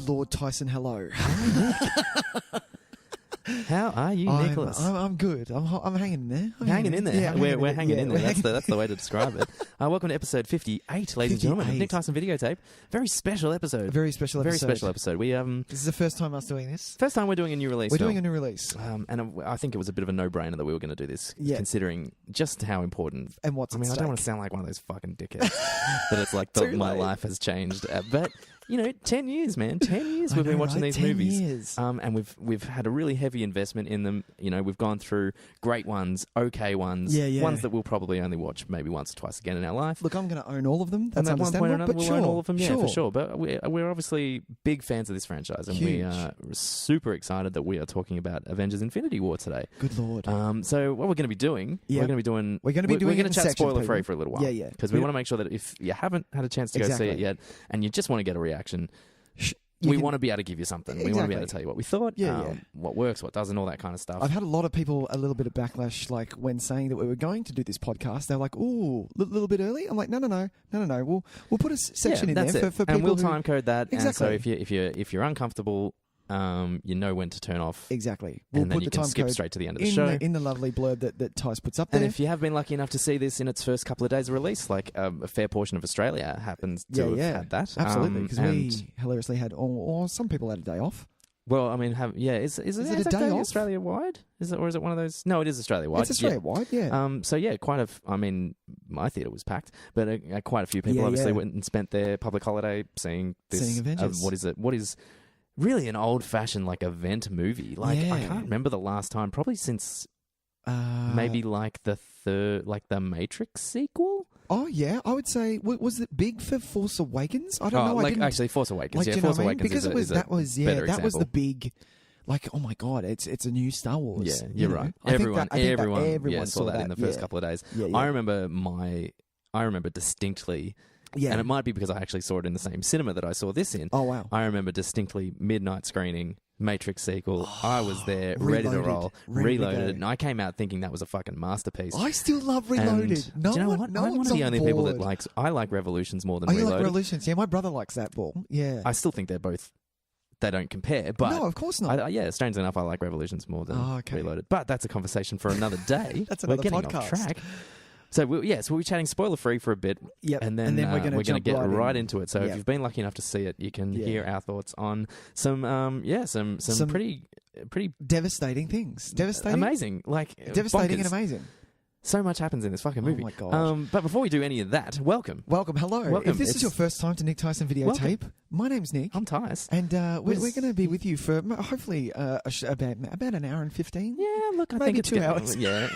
Lord, Tyson, hello. How are you, Nicholas? I'm good. I'm hanging in there. Hanging in there. Yeah, we're hanging in there. That's the way to describe it. Welcome to episode 58, ladies and gentlemen, of Nick Tys and Videotape. Very special episode. Very special episode. Very special episode. This is the first time us doing this. First time we're doing a new release. We're doing a new release. And I think it was a bit of a no-brainer that we were going to do this, considering just how important. And what's I mean, I don't want to sound like one of those fucking dickheads that it's like my life has changed. But 10 years, man. 10 years we've been watching these movies. Years. And we've had a really heavy investment in them. We've gone through great ones, okay ones, ones that we'll probably only watch maybe once or twice again in our life. Look, I'm going to own all of them. That's and at one point or another, we'll own all of them, for sure. But we're obviously big fans of this franchise, and we are super excited that we are talking about Avengers: Infinity War today. Good Lord. So what we're going to be doing, we're going to chat spoiler free for a little while. Yeah. Because we want to make sure that if you haven't had a chance to go see it yet, and you just want to get a reaction, we want to be able to give you something. Exactly. We want to be able to tell you what we thought, what works, what doesn't, all that kind of stuff. I've had a lot of people a little bit of backlash, like when saying that we were going to do this podcast. They're like, "Ooh, a little bit early." I'm like, "No. We'll put a section in there for people." And we'll time code that. Exactly. And so if you're uncomfortable, you know when to turn off. Exactly. And then you can skip straight to the end of the show. In the lovely blurb that Tys puts up there. And if you have been lucky enough to see this in its first couple of days of release, like a fair portion of Australia happens to have had that. Absolutely, because we hilariously had, or some people had a day off. Well, I mean, is it a day off? Australia-wide? Or is it one of those? No, it is Australia-wide. It's Australia-wide, yeah. So, my theatre was packed, but quite a few people obviously went and spent their public holiday seeing this. Seeing Avengers. What is really an old-fashioned, event movie. I can't remember the last time, probably since maybe the Matrix sequel? Oh, yeah. I would say, was it big for Force Awakens? I don't know. Actually, Force Awakens. Force Awakens because that was the big... oh my God, it's a new Star Wars. Yeah, you're right. Everyone saw that in the first couple of days. Yeah. I remember distinctly... Yeah. And it might be because I actually saw it in the same cinema that I saw this in. Oh, wow. I remember distinctly midnight screening, Matrix sequel. I was there, ready to roll, Reloaded. And I came out thinking that was a fucking masterpiece. I still love Reloaded. And do you know what? I'm one of the only people that likes... I like Revolutions more than Reloaded. You like Revolutions? Yeah, my brother likes that ball. Yeah. I still think they don't compare. But no, of course not. Strangely enough, I like Revolutions more than Reloaded. But that's a conversation for another day. That's another We're getting podcast. Off track. So we'll be chatting spoiler free for a bit, and then we're going to get right into it. So if you've been lucky enough to see it, you can hear our thoughts on some pretty devastating things. Amazing, devastating bonkers. And amazing. So much happens in this fucking movie. Oh my god! But before we do any of that, welcome, hello. Welcome. If this is your first time to Nick Tys and Videotape, my name's Nick. I'm Tys, and we're going to be with you for hopefully about an hour and 15. Yeah, look, I maybe think it's 2 hours. Yeah.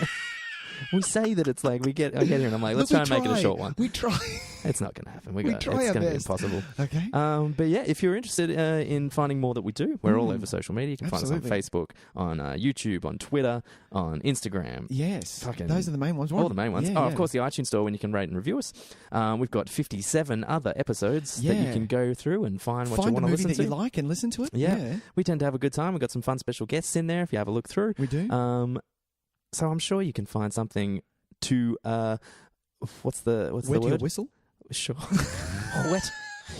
We say that it's I get here and I'm like, let's try and make it a short one. We try. It's not going to happen. It's going to be impossible. Okay. But yeah, if you're interested in finding more that we do, we're all over social media. You can find us on Facebook, on YouTube, on Twitter, on Instagram. Yes. Those are the main ones. Right? All the main ones. Of course, the iTunes store when you can rate and review us. We've got 57 other episodes that you can go through and find what you want to listen to. Find the movie that you like and listen to it. Yeah. We tend to have a good time. We've got some fun special guests in there if you have a look through. We do. So I'm sure you can find something to what's the word? Wet your whistle? Sure. Wet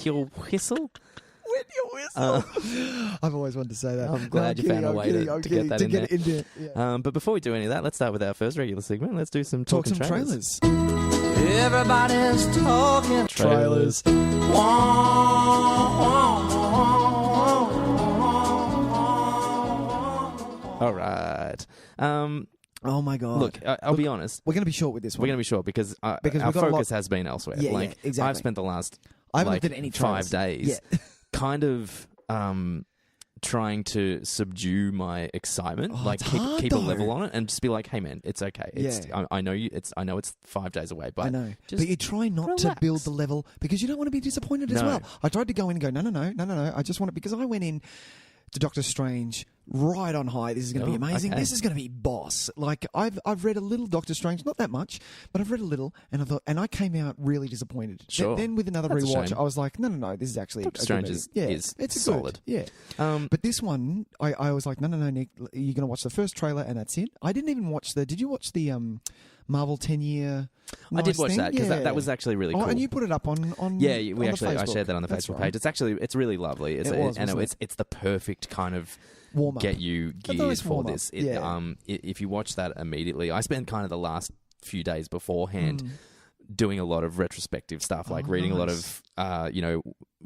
your whistle? Wet your whistle. I've always wanted to say that. I'm glad you found a way to get that in there. Yeah. But before we do any of that, let's start with our first regular segment. Let's do some Talkin Trailers. Everybody's talking trailers. All right. Oh my god! Look, I'll be honest. We're going to be short with this one. We're going to be short because our focus has been elsewhere. Yeah, exactly. I've spent the last looked at any 5 days kind of trying to subdue my excitement, keep a level on it, and just be like, "Hey, man, it's okay. I know you. I know it's 5 days away, but I know. But you try not to build the level because you don't want to be disappointed as well. I tried to go in and go, no. I just want it because I went in to Doctor Strange right on high. This is going to be amazing. Okay. This is going to be boss. Like I've read a little Doctor Strange, not that much, but I've read a little, and I thought, and I came out really disappointed. Sure. Then with another That's a rewatch, shame. I was like, no, this is actually Doctor a good Strange movie. is it's solid. Good. Yeah. But this one, I was like, no, Nick, you're going to watch the first trailer and that's it. I didn't even watch did you watch the Marvel 10-year? I did watch thing? that because that was actually really cool. Oh, and you put it up on yeah, I I shared that on the Facebook page. It's really lovely. It's the perfect kind of warm up. Get you geared nice for this. If you watch that immediately, I spent kind of the last few days beforehand doing a lot of retrospective stuff, like reading a lot of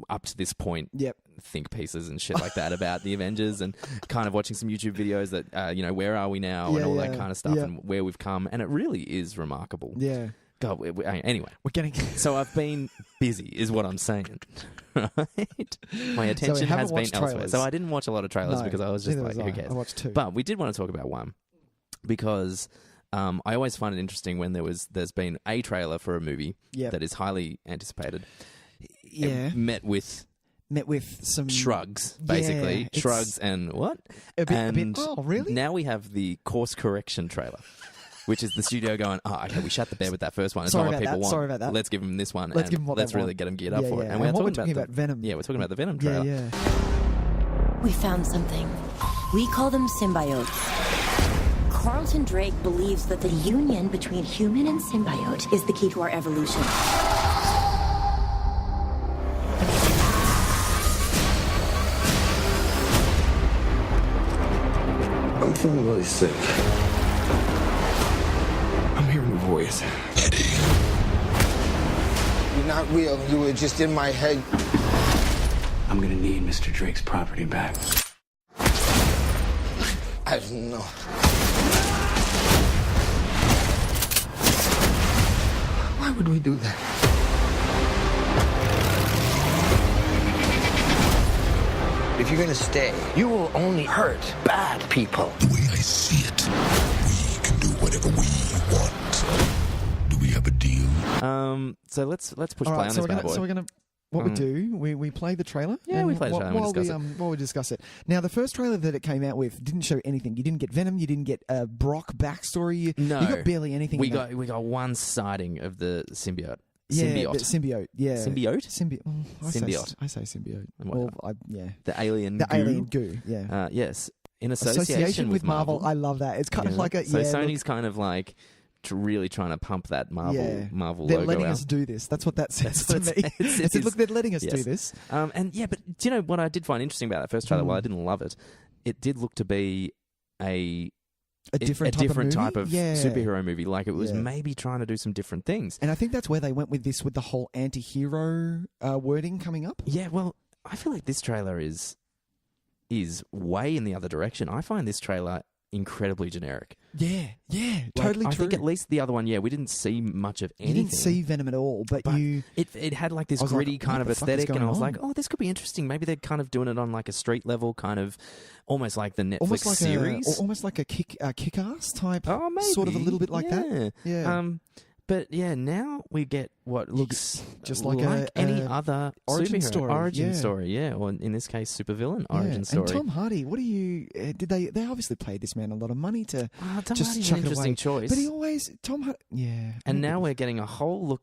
up to this point think pieces and shit like that about the Avengers, and kind of watching some YouTube videos that where are we now and all that kind of stuff and where we've come, and it really is remarkable. Yeah. God, anyway, we're getting so I've been busy, is what I'm saying. Right? My attention has been elsewhere, so I didn't watch a lot of trailers because I was just like, who cares? I watched 2, but we did want to talk about one because I always find it interesting when there's been a trailer for a movie that is highly anticipated. Yeah, met with some shrugs, basically shrugs and what? A bit. Oh, really? Now we have the course correction trailer. Which is the studio going, okay, we shut the bed with that first one. It's not what people want. Sorry about that. Let's give them this one. Let's give them what let's they really want. get them geared up for it. And we're talking about Venom. Yeah, we're talking about the Venom trailer. Yeah. We found something. We call them symbiotes. Carlton Drake believes that the union between human and symbiote is the key to our evolution. I'm feeling really sick. I'm hearing a voice. Eddie. You're not real. You were just in my head. I'm gonna need Mr. Drake's property back. I don't know. Why would we do that? If you're gonna stay, you will only hurt bad people. The way I see it, we can do whatever we want. Do we have a deal? So let's push All play right, on so this bad boy. So we're gonna. What we do, we play the trailer. Yeah, we play the trailer and we discuss it. While we discuss it. Now, the first trailer that it came out with didn't show anything. You didn't get Venom. You didn't get Brock backstory. No, you got barely anything. We got one sighting of the symbiote. Symbiote. Symbiote. Yeah. Symbiote. Symbiote. I say symbiote. Well, the alien. The alien goo. Yeah. Yes. In association with Marvel. I love that. It's kind of like a. So Sony's kind of like really trying to pump that Marvel logo They're letting out. us do this. That's what that says to me. It says, look, they're letting us do this. But do you know what I did find interesting about that first trailer? While I didn't love it, it did look to be a different type of superhero movie. Like it was maybe trying to do some different things. And I think that's where they went with this, with the whole anti-hero wording coming up. Yeah, well, I feel like this trailer is way in the other direction. I find this trailer incredibly generic. Yeah, totally true. I think at least the other one, we didn't see much of anything. You didn't see Venom at all, but it had like this gritty kind of aesthetic, and I was like, oh, this could be interesting. Maybe they're kind of doing it on like a street level, kind of almost like the Netflix series. Almost like a Kick-Ass type. Oh, maybe. Sort of a little bit like that. Yeah. But now we get what looks just like any other origin story. Origin story, or in this case, supervillain origin story. And Tom Hardy, what do you? Did they obviously paid this man a lot of money to Tom just Hardy's chuck an interesting away. choice. But he always Tom Hardy, And now we're getting a whole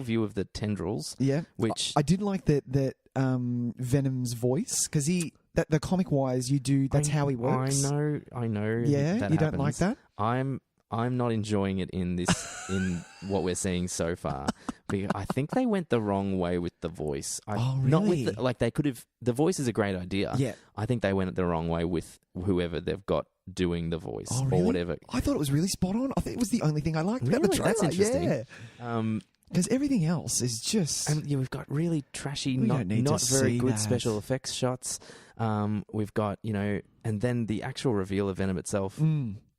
view of the tendrils. Yeah, which I did like that Venom's voice, because the comic wise that's how he works. I know. Yeah, that you happens. don't like that? I'm not enjoying it in what we're seeing so far. Because I think they went the wrong way with the voice. Really? Not with they could have. The voice is a great idea. Yeah. I think they went the wrong way with whoever they've got doing the voice really? or whatever. I thought it was really spot on. I think it was the only thing I liked about the trailer. That's interesting. Yeah. Because everything else is just... And we've got really trashy, not very good special effects shots. We've got, and then the actual reveal of Venom itself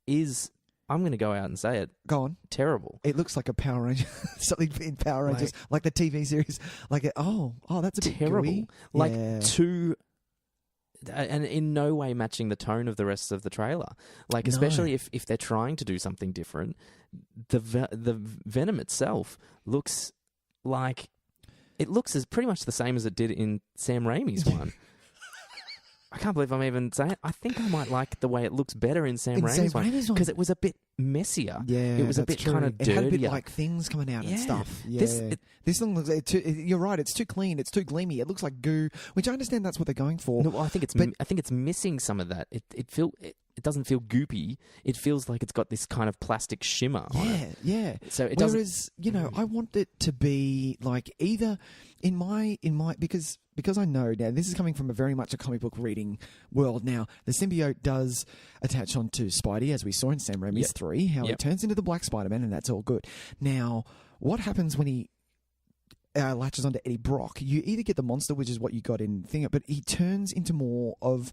is... I'm going to go out and say it. Go on. Terrible. It looks like a Power Ranger, something in Power Rangers, like the TV series. Like, that's a bit terrible. Gooey. Like and in no way matching the tone of the rest of the trailer. Like, especially if they're trying to do something different, the Venom itself looks like... It looks as pretty much the same as it did in Sam Raimi's one. I can't believe I'm even saying it. I think I might like the way it looks better in Sam In Sam Raimi's one Raimi's one. because it was a bit messier. Yeah, it was a that's bit true. kind of dirtier. It had a bit like things coming out and stuff. Yeah, this thing looks. You're right. It's too clean. It's too gleamy. It looks like goo, which I understand that's what they're going for. No, well, I think it's missing some of that. It doesn't feel goopy. It feels like it's got this kind of plastic shimmer on it. Yeah. So it Whereas, I want it to be like either in my because I know now this is coming from a very much a comic book reading world. Now the symbiote does attach onto Spidey, as we saw in Sam Raimi's 3, how he turns into the Black Spider-Man, and that's all good. Now, what happens when he latches onto Eddie Brock? You either get the monster, which is what you got in Thing, but he turns into more of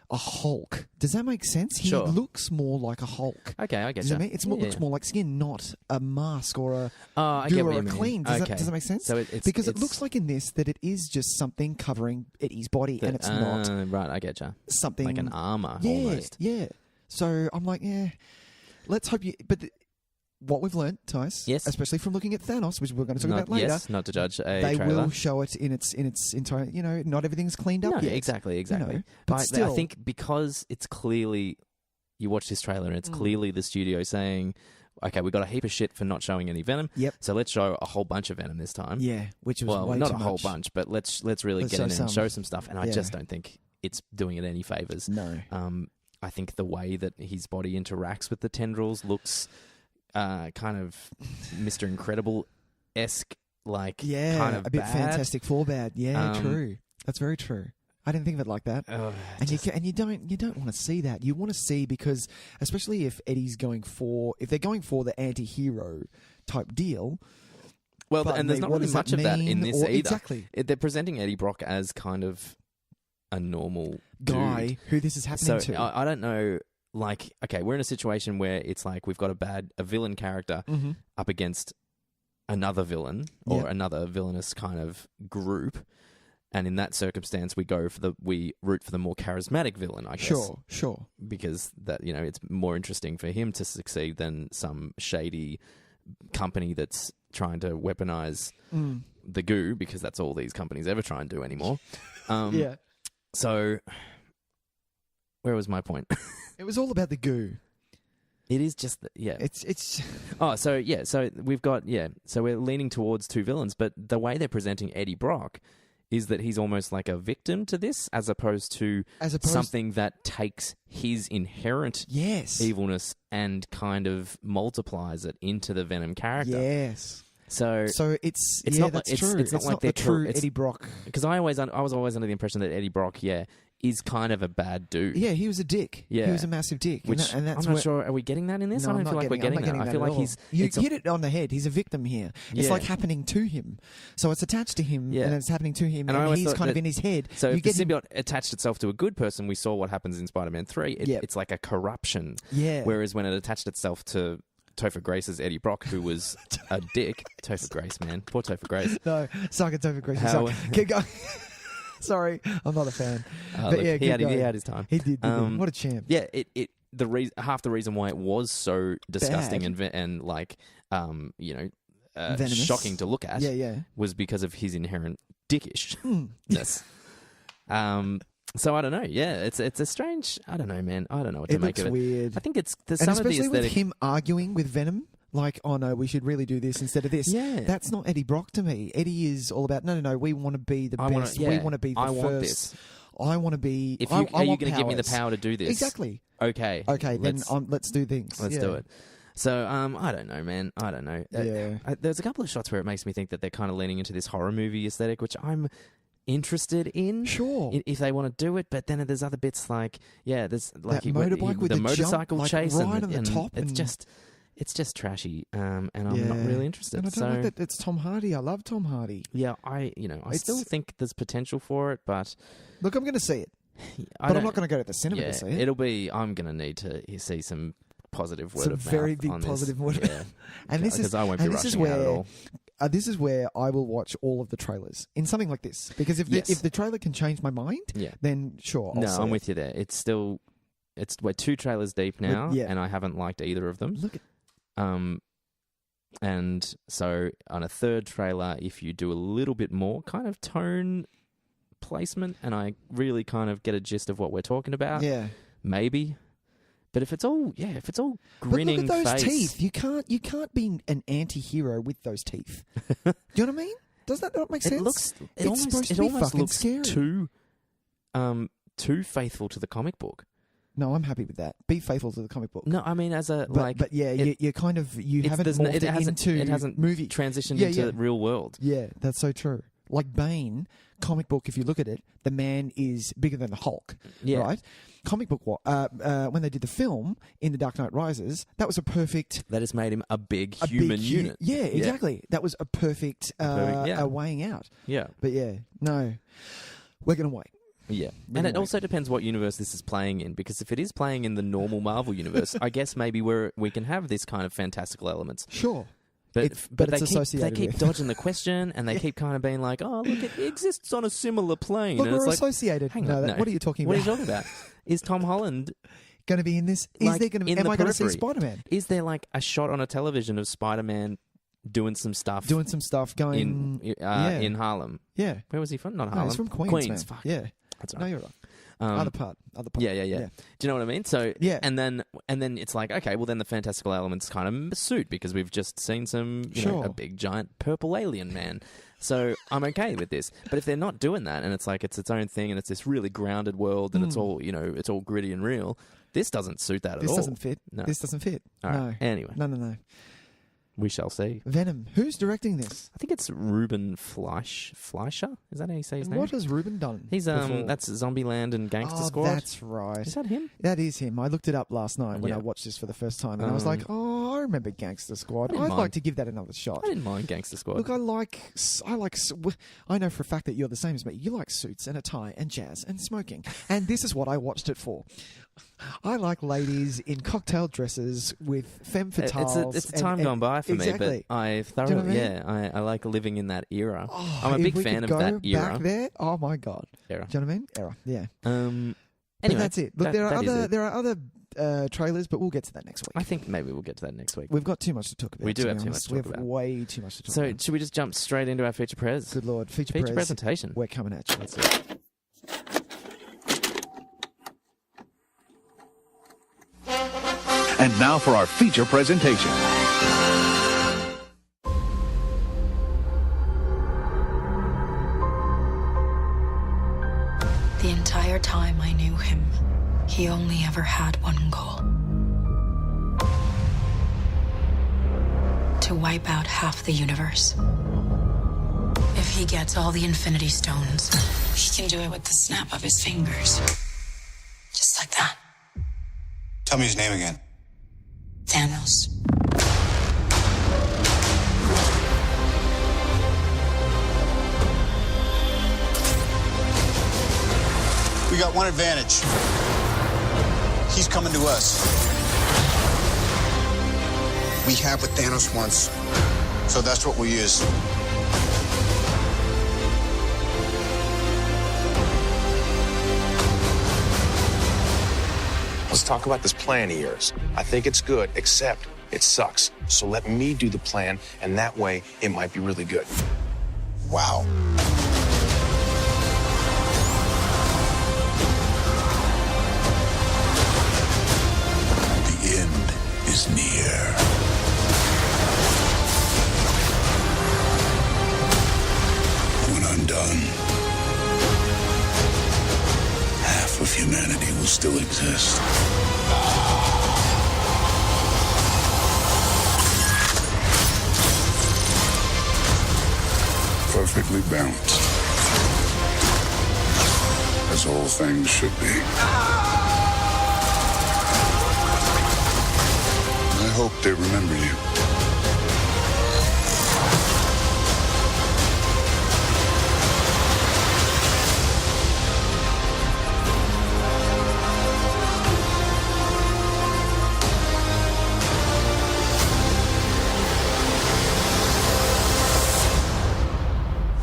a Hulk. Does that make sense? He looks more like a Hulk. Okay, I get you. It Looks more like skin, not a mask or a I get or what you a mean. clean. Does that make sense? So because it looks like in this that it is just something covering Eddie's body, and it's not right. I get you. Something like an armor, almost. Yeah. So I'm like, let's hope you. But what we've learned, Tys, especially from looking at Thanos, which we're going to talk about later. Yes, not to judge a they trailer. will show it in its entire. Not everything's cleaned up yet. Exactly. But still, I think because it's clearly, you watch this trailer and it's clearly the studio saying, okay, we got a heap of shit for not showing any Venom. Yep. So let's show a whole bunch of Venom this time. Yeah, which was way not too a whole much. bunch, but let's really get in there and show some stuff. And I just don't think it's doing it any favors. No. I think the way that his body interacts with the tendrils looks kind of Mr. Incredible-esque, like kind of a bit bad. Fantastic Four bad. Yeah, true. That's very true. I didn't think of it like that. You don't want to see that. You want to see, because especially if Eddie's if they're going for the anti-hero type deal. Well, and there's not really much of that in this either. Exactly. They're presenting Eddie Brock as kind of a normal guy dude. who this is happening to. I don't know. Like, okay, we're in a situation where it's like we've got a villain character up against another villain or another villainous kind of group, and in that circumstance, we root for the more charismatic villain, I guess. Sure. Because that it's more interesting for him to succeed than some shady company that's trying to weaponize the goo, because that's all these companies ever try and do anymore. So, where was my point? It was all about the goo. It is just, It's. So we've got, so we're leaning towards two villains, but the way they're presenting Eddie Brock is that he's almost like a victim to this, as opposed to something that takes his inherent evilness and kind of multiplies it into the Venom character. Yes. So it's not that's it's, true. It's not like the true Eddie Brock. Because I was always under the impression that Eddie Brock, is kind of a bad dude. Yeah, he was a dick. Yeah. He was a massive dick. Which and that's I'm not sure. Are we getting that in this? No, I don't feel like we're getting that. I feel like you hit it on the head. He's a victim here. It's like happening to him. So it's attached to him, and it's happening to him, and he's kind of in his head. So if the symbiote attached itself to a good person, we saw what happens in Spider-Man 3. It's like a corruption. Yeah. Whereas when it attached itself to Topher Grace's Eddie Brock, who was a dick. Topher Grace, man. Poor Topher Grace. No, suck it, Topher Grace. Keep going. Sorry, I'm not a fan. But look, he had his time. He did. What a champ. Yeah, half the reason why it was so disgusting and like shocking to look at was because of his inherent dickishness. So I don't know. Yeah, it's a strange. I don't know, man. I don't know what to make of it. It looks weird. I think it's and some especially of the aesthetic. with him arguing with Venom. Like, oh no, we should really do this instead of this. Yeah. That's not Eddie Brock to me. Eddie is all about, no, we want to be the best. We want to be the first. Want this. I want to be... Are you going to give me the power to do this? Exactly. Okay, then let's do things. Let's do it. So, I don't know, man. I don't know. There's a couple of shots where it makes me think that they're kind of leaning into this horror movie aesthetic, which I'm interested in. Sure. If they want to do it, but then there's other bits like, there's like that motorbike with the motorcycle jump, chase right on the top. It's just trashy, and I'm not really interested. And I don't like that it's Tom Hardy. I love Tom Hardy. Yeah, I still think there's potential for it, but look, I'm going to see it, but I'm not going to go to the cinema to see it. I'm going to need to see some positive word some of mouth. very big on positive word. Yeah. And this is I won't be rushing out at all. This is where I will watch all of the trailers in something like this, because if the trailer can change my mind, then sure. I'm with you there. We're 2 trailers deep now, and I haven't liked either of them. Look at. And so on a third trailer, if you do a little bit more kind of tone placement and I really kind of get a gist of what we're talking about, maybe. But if it's all grinning but look at those face, teeth. You can't be an anti-hero with those teeth. Do you know what I mean? Does that not make sense? It almost looks scary. too faithful to the comic book. No, I'm happy with that. Be faithful to the comic book. No, I mean you haven't morphed it hasn't movie transitioned into real world. Yeah, that's so true. Like Bane, comic book, if you look at it, the man is bigger than the Hulk, right? Comic book, when they did the film in The Dark Knight Rises, that was a perfect... That has made him a big human unit. Yeah, exactly. That was a perfect weighing out. Yeah. But no, we're going to wait. Yeah. And it also depends what universe this is playing in, because if it is playing in the normal Marvel universe, I guess maybe we can have this kind of fantastical elements. Sure. But they keep dodging the question, and they keep kind of being like, "Oh, look, it exists on a similar plane." Look, and we're it's associated. Hang on, what are you talking about? What are you talking about? Is Tom Holland going to be in this? Am I going to see Spider-Man? Is there like a shot on a television of Spider-Man doing some stuff going in Harlem? Yeah. Where was he from? Not Harlem. No, he's from Queens. Queens. Man. Fuck. Yeah. That's right. No, you're right. Other part. Yeah. Do you know what I mean? So and then it's like, okay, well then the fantastical elements kind of suit because we've just seen some a big giant purple alien man. So I'm okay with this. But if they're not doing that and it's like it's its own thing and it's this really grounded world and it's all it's all gritty and real, this doesn't suit that at all. This doesn't fit. No. This doesn't fit. All right. Anyway. No. We shall see. Venom. Who's directing this? I think it's Ruben Fleischer. Is that how you say his name? What has Ruben done? He's that's Zombieland and Gangster Squad. That's right. Is that him? That is him. I looked it up last night when I watched this for the first time, and I was like, "Oh, I remember Gangster Squad. I'd like to give that another shot." I didn't mind Gangster Squad. Look, I know for a fact that you're the same as me. You like suits and a tie and jazz and smoking, and this is what I watched it for. I like ladies in cocktail dresses with femme fatales. It's a time gone by for me, but I thoroughly, I like living in that era. Oh, I'm a big fan of that era. Back there, oh my god, era. Do you know what I mean? Era, yeah. Anyway, but that's it. Look, there are other trailers, but we'll get to that next week. I think maybe we'll get to that next week. We've got too much to talk about. We do have too much to talk about. We have way too much to talk about. So should we just jump straight into our feature prez? Good lord, feature presentation. We're coming at you. That's it. And now for our feature presentation. The entire time I knew him, he only ever had one goal. To wipe out half the universe. If he gets all the Infinity Stones, he can do it with the snap of his fingers. Just like that. Tell me his name again. Thanos. We got one advantage. He's coming to us. We have what Thanos wants, so that's what we use. Let's talk about this plan of yours. I think it's good, except it sucks. So let me do the plan, and that way it might be really good. Wow. The end is near. When I'm done, half of humanity will still exist. Perfectly balanced, as all things should be. I hope they remember you.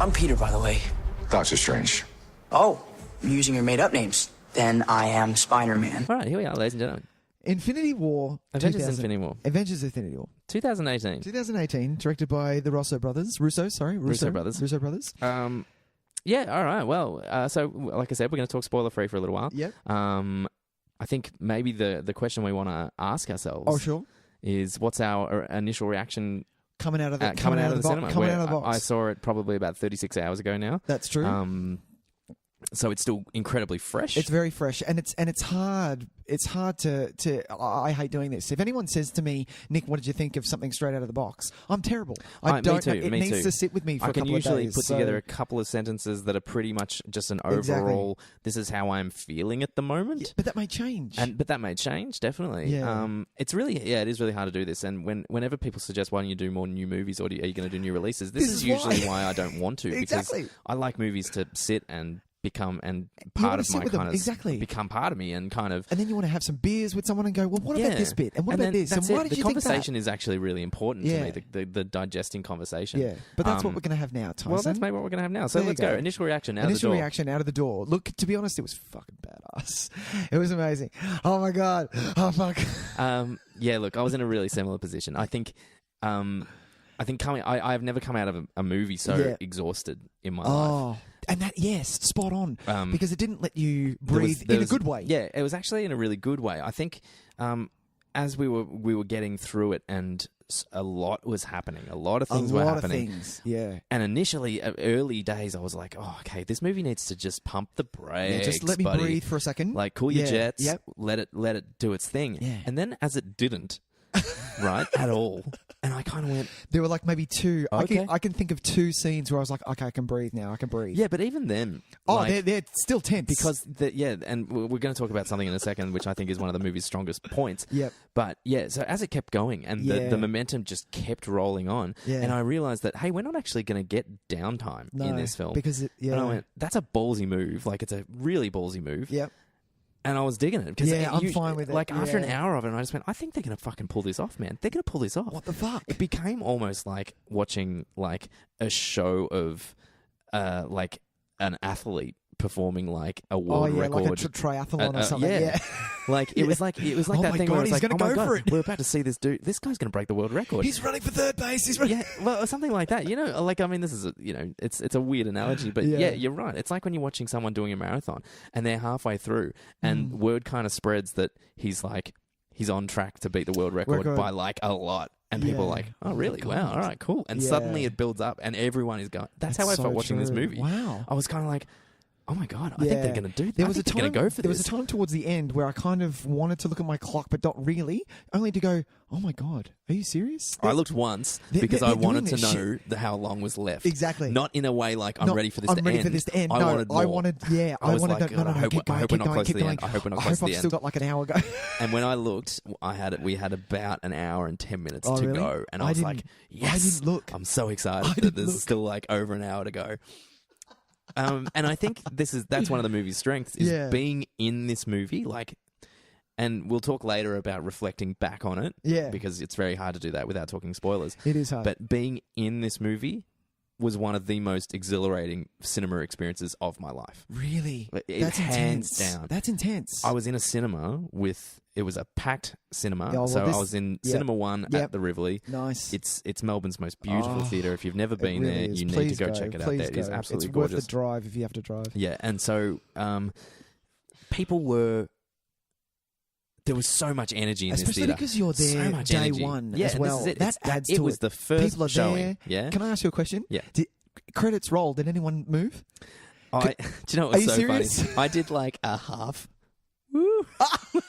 I'm Peter, by the way. Doctor Strange. Oh, you're using your made-up names. Then I am Spider-Man. All right, here we are, ladies and gentlemen. Infinity War. Avengers Infinity War. Avengers Infinity War. 2018. 2018, directed by the Russo brothers. Russo brothers. Yeah, all right. Well, so like I said, we're going to talk spoiler free for a little while. Yep. I think maybe the question we want to ask ourselves. Oh, sure. Is what's our initial reaction coming out of the cinema? Coming out of the box. I saw it probably about 36 hours ago now. That's true. So it's still incredibly fresh. It's very fresh, and it's hard. It's hard to. I hate doing this. If anyone says to me, Nick, what did you think of something straight out of the box? I'm terrible. I don't. Me too. It needs to sit with me for a couple of days. I can usually put together a couple of sentences that are pretty much just an overall. This is how I'm feeling at the moment. Yeah, but that may change. But that may change definitely. Yeah. It is really hard to do this. And whenever people suggest, why don't you do more new movies, or are you going to do new releases? This is usually why I don't want to. Exactly. Because I like movies to sit and become part of my kind of exactly become part of me and kind of, and then you want to have some beers with someone and go, well, what about this bit and what about this and why did you think that? The conversation is actually really important to me, the digesting conversation. Yeah, but that's what we're going to have now, Tyson. Well, that's maybe what we're going to have now. So let's go. Initial reaction out of the door. Look, to be honest, it was fucking badass. It was amazing. Oh my god. Oh fuck. Yeah, look, I was in a really similar position. I think I've never come out of a movie so exhausted in my life. And that, yes, spot on. Because it didn't let you breathe in a good way. Yeah, it was actually in a really good way. I think as we were getting through it, and a lot was happening. A lot of things were happening. Yeah. And initially, early days, I was like, oh, okay, this movie needs to just pump the brakes. Yeah, just let me breathe for a second. Like, cool your jets. Yep. Let it do its thing. Yeah. And then as it didn't, right, at all. And I kind of went... There were like maybe two. Okay. I can think of two scenes where I was like, okay, I can breathe now. I can breathe. Yeah, but even then... they're still tense. Because, and we're going to talk about something in a second, which I think is one of the movie's strongest points. Yep. But, yeah, so as it kept going and the momentum just kept rolling on, and I realised that, hey, we're not actually going to get downtime in this film. Because, And I went, that's a ballsy move. Like, it's a really ballsy move. Yep. And I was digging it. I'm fine with it. Like, after an hour of it, I just went, I think they're going to fucking pull this off, man. They're going to pull this off. What the fuck? It became almost like watching, like, a show of, like, an athlete performing, like, a world record. Like a triathlon or something. Yeah. Like, it was like that thing where it's like, oh my God, for it. we're about to see this dude. This guy's going to break the world record. He's running for third base. He's running. Yeah, well, something like that. You know, like, I mean, this is, it's a weird analogy, but yeah, you're right. It's like when you're watching someone doing a marathon and they're halfway through and word kind of spreads that he's on track to beat the world record by like a lot. And people are like, oh, really? Wow. All right, cool. And suddenly it builds up and everyone is going, that's how I felt watching this movie. Wow. I was kind of like, oh my God, I think they're going to do that. There was they're going to go for this. There was a time towards the end where I kind of wanted to look at my clock, but not really, only to go, oh my God, are you serious? I looked once because I wanted to know how long was left. Exactly. Not in a way like I'm ready for this to end. I'm ready for this to end. I wanted more. I wanted, I hope we're not close to the end. I hope we're not close to the end. I've still got like an hour ago. And when I looked, we had about an hour and 10 minutes to go. And I was like, yes, I didn't look. I'm so excited that there's still like over an hour to go. And I think that's one of the movie's strengths is being in this movie, like, and we'll talk later about reflecting back on it, because it's very hard to do that without talking spoilers. It is hard. But being in this movie was one of the most exhilarating cinema experiences of my life. Really? That's hands down. That's intense. I was in a cinema it was a packed cinema. I was in Cinema 1 at the Rivoli. Nice. It's Melbourne's most beautiful theatre. If you've never been there, you need to go check it out. It is absolutely gorgeous. It's worth the drive if you have to drive. Yeah, and so there was so much energy in this theatre. Especially because you're there day one as well. That adds to it. It was the first People are showing. there. Yeah. Can I ask you a question? Yeah. Credits roll. Did anyone move? Do you know what's so serious? funny? I did like a half. Woo.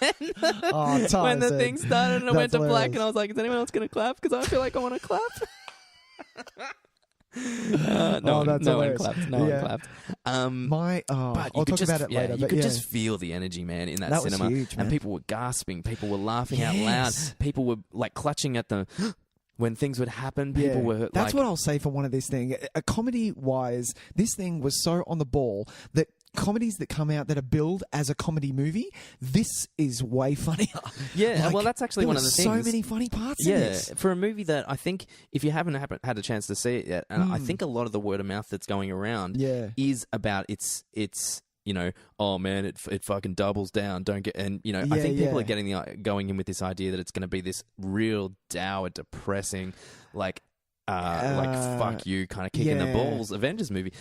When the thing started and it went to black, and I was like, is anyone else going to clap? Because I feel like I want to clap. No one clapped. No one clapped. I'll talk about it later. You could just feel the energy, man, in that cinema. Was huge, man. And people were gasping. People were laughing out loud. People were like clutching at the... When things would happen, people were That's what I'll say for one of this thing. Comedy-wise, this thing was so on the ball that comedies that come out that are billed as a comedy movie, this is way funnier. Yeah, well, that's actually one of the things. There were so many funny parts in this. For a movie that I think, if you haven't had a chance to see it yet, and I think a lot of the word of mouth that's going around is about its oh man, it fucking doubles down. Don't get, and I think people are going in with this idea that it's going to be this real dour, depressing, like fuck you, kind of kick in the balls Avengers movie.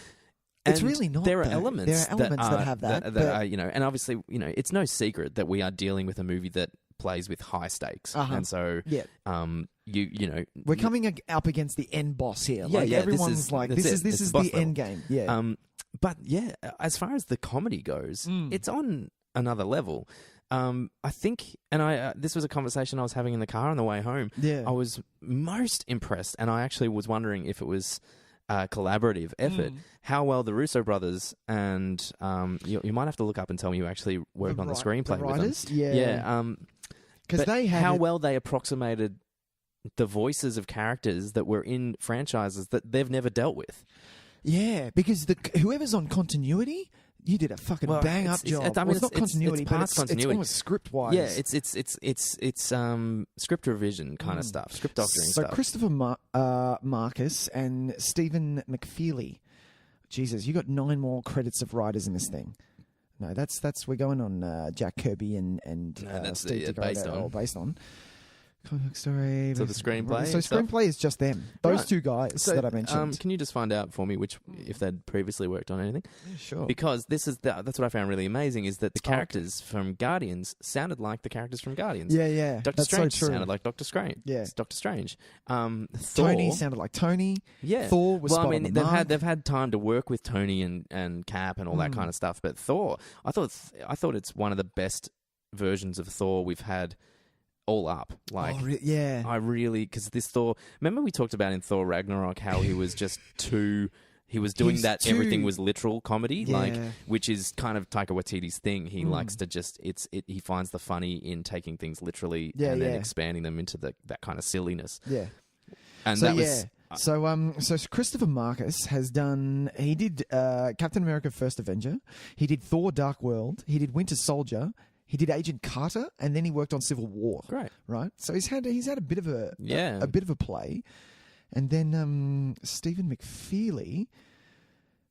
It's really not. There are though. elements. There are elements that have that. That are, and obviously, it's no secret that we are dealing with a movie that plays with high stakes, and so we're coming up against the end boss here. Yeah, like everyone's this is the end game. Yeah. But yeah, as far as the comedy goes, it's on another level. I think, and this was a conversation I was having in the car on the way home. Yeah. I was most impressed, and I actually was wondering if it was a collaborative effort, how well the Russo brothers and you might have to look up and tell me who actually worked on the screenplay with them. Yeah. Because they had how well they approximated the voices of characters that were in franchises that they've never dealt with. Yeah, because whoever's on continuity, you did a fucking bang up job. It's not continuity, but it's almost script wise. Yeah, it's script revision kind of stuff, script doctoring stuff. So Christopher Marcus and Stephen McFeely. Jesus, you got 9 more credits of writers in this thing. No, that's we're going on Jack Kirby and Steve Ditko based on. Comic book story. So the screenplay. So screenplay is just them. Those two guys that I mentioned. Can you just find out for me if they'd previously worked on anything? Yeah, sure. Because that's what I found really amazing is that the characters from Guardians sounded like the characters from Guardians. Yeah, yeah. Doctor Strange sounded like Doctor Strange. Yeah. Doctor Strange. Tony Thor sounded like Tony. Yeah. Thor was spot on the mark. they've had time to work with Tony and Cap and all that kind of stuff. But Thor, I thought it's one of the best versions of Thor we've had. All up, like I really because this Thor. Remember we talked about in Thor Ragnarok how he was just too. He was doing everything was literal comedy, which is kind of Taika Waititi's thing. He likes to just he finds the funny in taking things literally and then expanding them into that kind of silliness. Yeah, and so, that was. So Christopher Marcus has done. He did Captain America: First Avenger. He did Thor: Dark World. He did Winter Soldier. He did Agent Carter, and then he worked on Civil War. Great, right? So he's had a bit of a bit of a play, and then Stephen McFeely,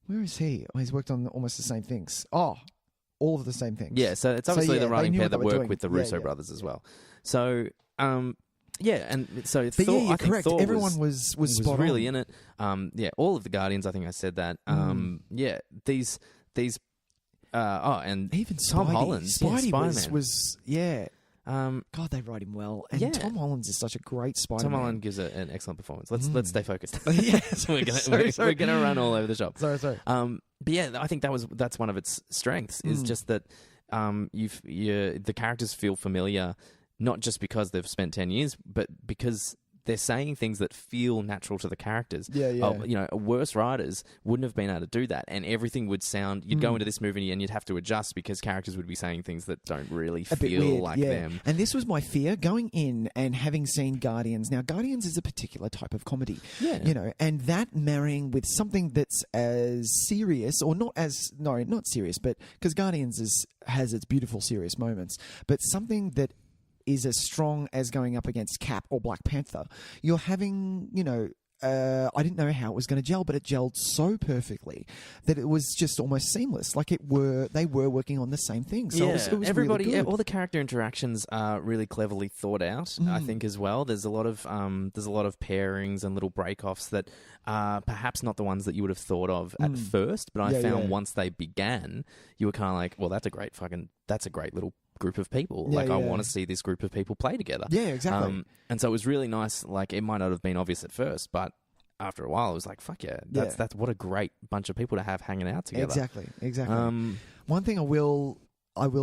where is he? Oh, he's worked on almost the same things. Oh, all of the same things. Yeah, so it's obviously the writing pair that work with the Russo brothers as well. So. Yeah, and so Thor. You're correct. Thor Everyone was spot really on. in it. All of the Guardians. I think I said that. These. And even Tom Holland, Spidey was God, they write him well, and Tom Holland is such a great Spider-Man. Tom Holland gives an excellent performance. Let's stay focused. Yes, we're gonna run all over the shop. Sorry. But yeah, I think that's one of its strengths is just that the characters feel familiar, not just because they've spent 10 years, but because they're saying things that feel natural to the characters. Worse writers wouldn't have been able to do that, and everything would sound. You'd go into this movie and you'd have to adjust because characters would be saying things that don't really feel like them. And this was my fear going in and having seen Guardians. Now, Guardians is a particular type of comedy, and that marrying with something that's as serious or not serious, but because Guardians has its beautiful serious moments, but something that is as strong as going up against Cap or Black Panther. You're having, I didn't know how it was going to gel, but it gelled so perfectly that it was just almost seamless. Like they were working on the same thing. So it was everybody, really good. All the character interactions are really cleverly thought out. I think as well. There's a lot of pairings and little break-offs that are perhaps not the ones that you would have thought of at first. But I found once they began, you were kind of like, well, that's a great little group of people. I want to see this group of people play together. Yeah, exactly. And so it was really nice. Like, it might not have been obvious at first, but after a while, it was like, fuck yeah, that's what a great bunch of people to have hanging out together. Exactly. One thing I will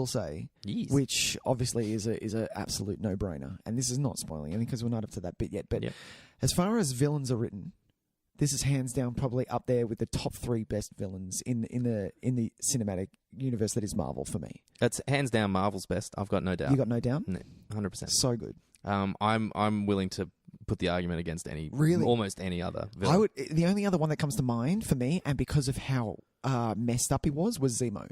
say, which obviously is a absolute no-brainer, and this is not spoiling anything because we're not up to that bit yet, but as far as villains are written, this is hands down probably up there with the top 3 best villains in the cinematic universe that is Marvel for me. That's hands down Marvel's best. I've got no doubt. You got no doubt? 100%. So good. I'm willing to put the argument against almost any other villain. The only other one that comes to mind for me, and because of how messed up he was Zemo.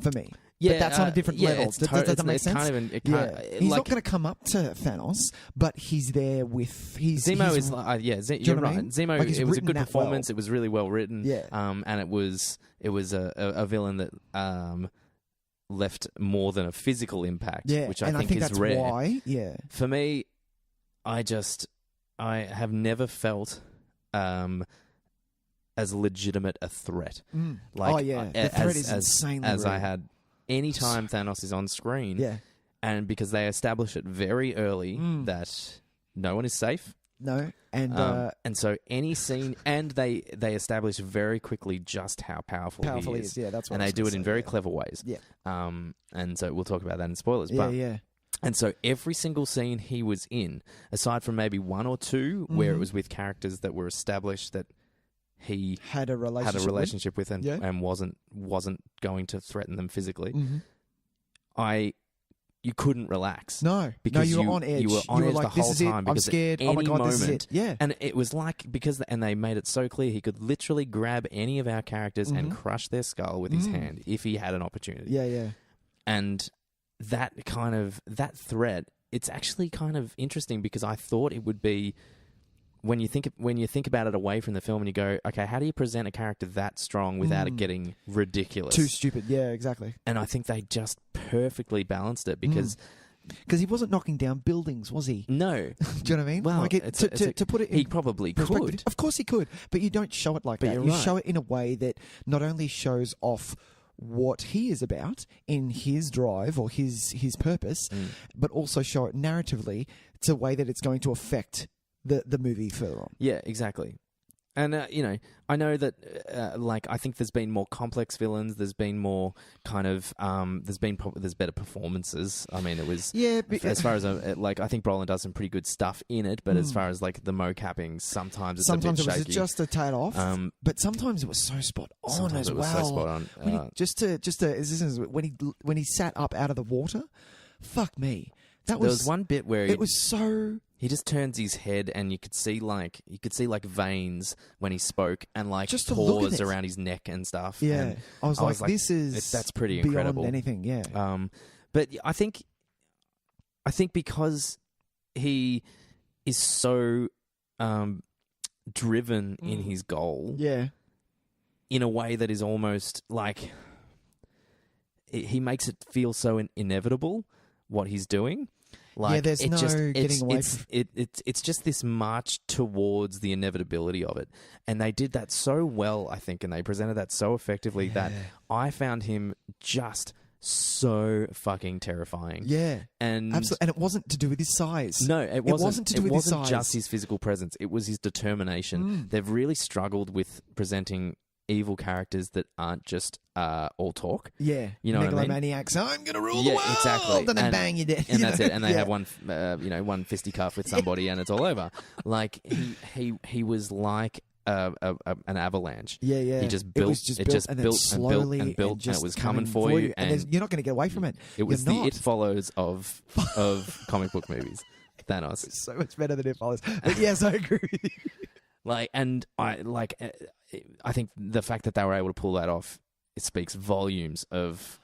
For me. Yeah, but that's on a different level. Does that make sense? He's not going to come up to Thanos, but he's there with... Zemo is like... you're right. Zemo, it was a good performance. Well. It was really well written. Yeah. And it was a villain that left more than a physical impact, which I think is that's rare. Why. For me, I have never felt... as legitimate a threat. The threat is insanely as real. I had any time Thanos is on screen. Yeah. And because they establish it very early that no one is safe. No, and so any scene, and they establish very quickly just how powerful he is. Yeah, that's what. And they do it in very clever ways. Yeah. And so we'll talk about that in spoilers. Yeah, yeah. And so every single scene he was in, aside from maybe one or two where it was with characters that were established that he had a relationship with and wasn't going to threaten them physically, you couldn't relax. No, because you were on edge. You were on edge like, the whole this is time. It. I'm scared. Oh my God, moment, this is it. Yeah. And it was like, and they made it so clear, he could literally grab any of our characters and crush their skull with his hand if he had an opportunity. Yeah, yeah. And that threat, it's actually kind of interesting because I thought it would be, when you think about it away from the film and you go, okay, how do you present a character that strong without it getting ridiculous? Too stupid. Yeah, exactly. And I think they just perfectly balanced it because he wasn't knocking down buildings, was he? No. Do you know what I mean? Well, like to put it in he probably could. Of course he could, but you don't show it like that. You show it in a way that not only shows off what he is about in his drive or his purpose, but also show it narratively to a way that it's going to affect the movie further on. Yeah, exactly. And, I know that, I think there's been more complex villains. There's been more kind of, there's better performances. I mean, it was, as far as, I think Brolin does some pretty good stuff in it, but as far as, the mocapping, sometimes it's a bit shaky. It was just a tad off, but sometimes it was so spot on as well. So spot on. When he sat up out of the water, fuck me. There was one bit where it was so. He just turns his head, and you could see veins when he spoke, and just pores around his neck and stuff. Yeah, and I was like, that's pretty beyond incredible. Anything, yeah. But I think because he is so driven in his goal, yeah, in a way that is almost like he makes it feel so inevitable what he's doing. There's getting away from it. It's just this march towards the inevitability of it. And they did that so well, I think, and they presented that so effectively that I found him just so fucking terrifying. Yeah. And absolutely. And it wasn't to do with his size. No, it wasn't to do with his size. It wasn't just his physical presence. It was his determination. They've really struggled with presenting evil characters that aren't just all talk. Yeah. You know what I mean? Megalomaniacs. I'm going to rule the world. Exactly. And then bang, you're dead. And that's it. And they have one fisticuff with somebody and it's all over. Like, he was like an avalanche. Yeah, yeah. He just built, it just built and built, and it was coming for you. And you're not going to get away from it. It was It Follows of comic book movies. Thanos. It's so much better than It Follows. But yes, I agree with you. I think the fact that they were able to pull that off, it speaks volumes of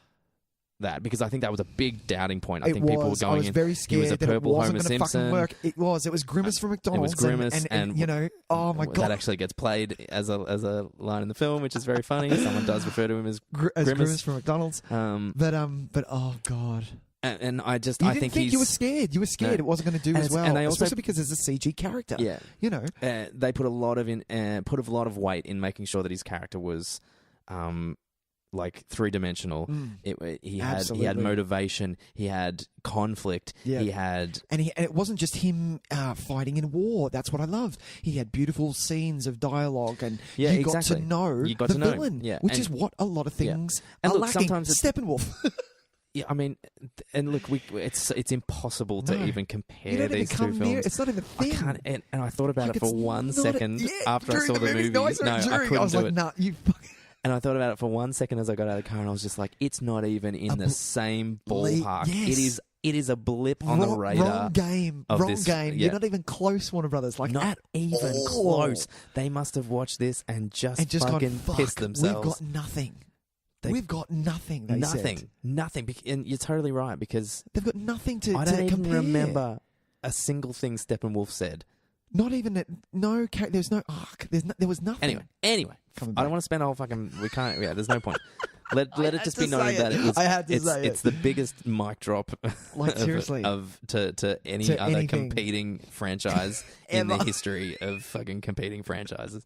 that, because I think that was a big doubting point. I think people were going in. I was very scared he was a that purple it wasn't Homer going to fucking Simpson. work. It was Grimace from McDonald's. It was Grimace, and you know, oh my God, that actually gets played as a line in the film, which is very funny. Someone does refer to him as Grimace from McDonald's. But oh God. And I think you were scared. You were scared it wasn't going to do as well, especially because it's a CG character. Yeah, you know, they put a lot of weight in making sure that his character was, three-dimensional. He had motivation. He had conflict. Yeah. He had, and it wasn't just him fighting in war. That's what I loved. He had beautiful scenes of dialogue, and you got to know the villain, which is what a lot of things are lacking. Sometimes Steppenwolf. Yeah, I mean, and look, it's impossible to even compare these two films. It's not even a thing. I can't, and I thought about it for 1 second after I saw the movie. No, I couldn't do it. Nah, you fucking... And I thought about it for 1 second as I got out of the car, and I was just like, it's not even in the same ballpark. Yes. It is a blip on the radar. Wrong game. Yeah. You're not even close, Warner Brothers. Not even close. They must have watched this and just fucking pissed themselves. We've got nothing. We've got nothing. They said. Nothing. And you're totally right, because they've got nothing to compare. I don't even remember a single thing Steppenwolf said. Not even that. No, there's no arc. There was nothing. Anyway, I don't want to spend a whole fucking. We can't. Yeah, there's no point. Let it just be known that it's the biggest mic drop seriously to any other competing franchise in the history of fucking competing franchises.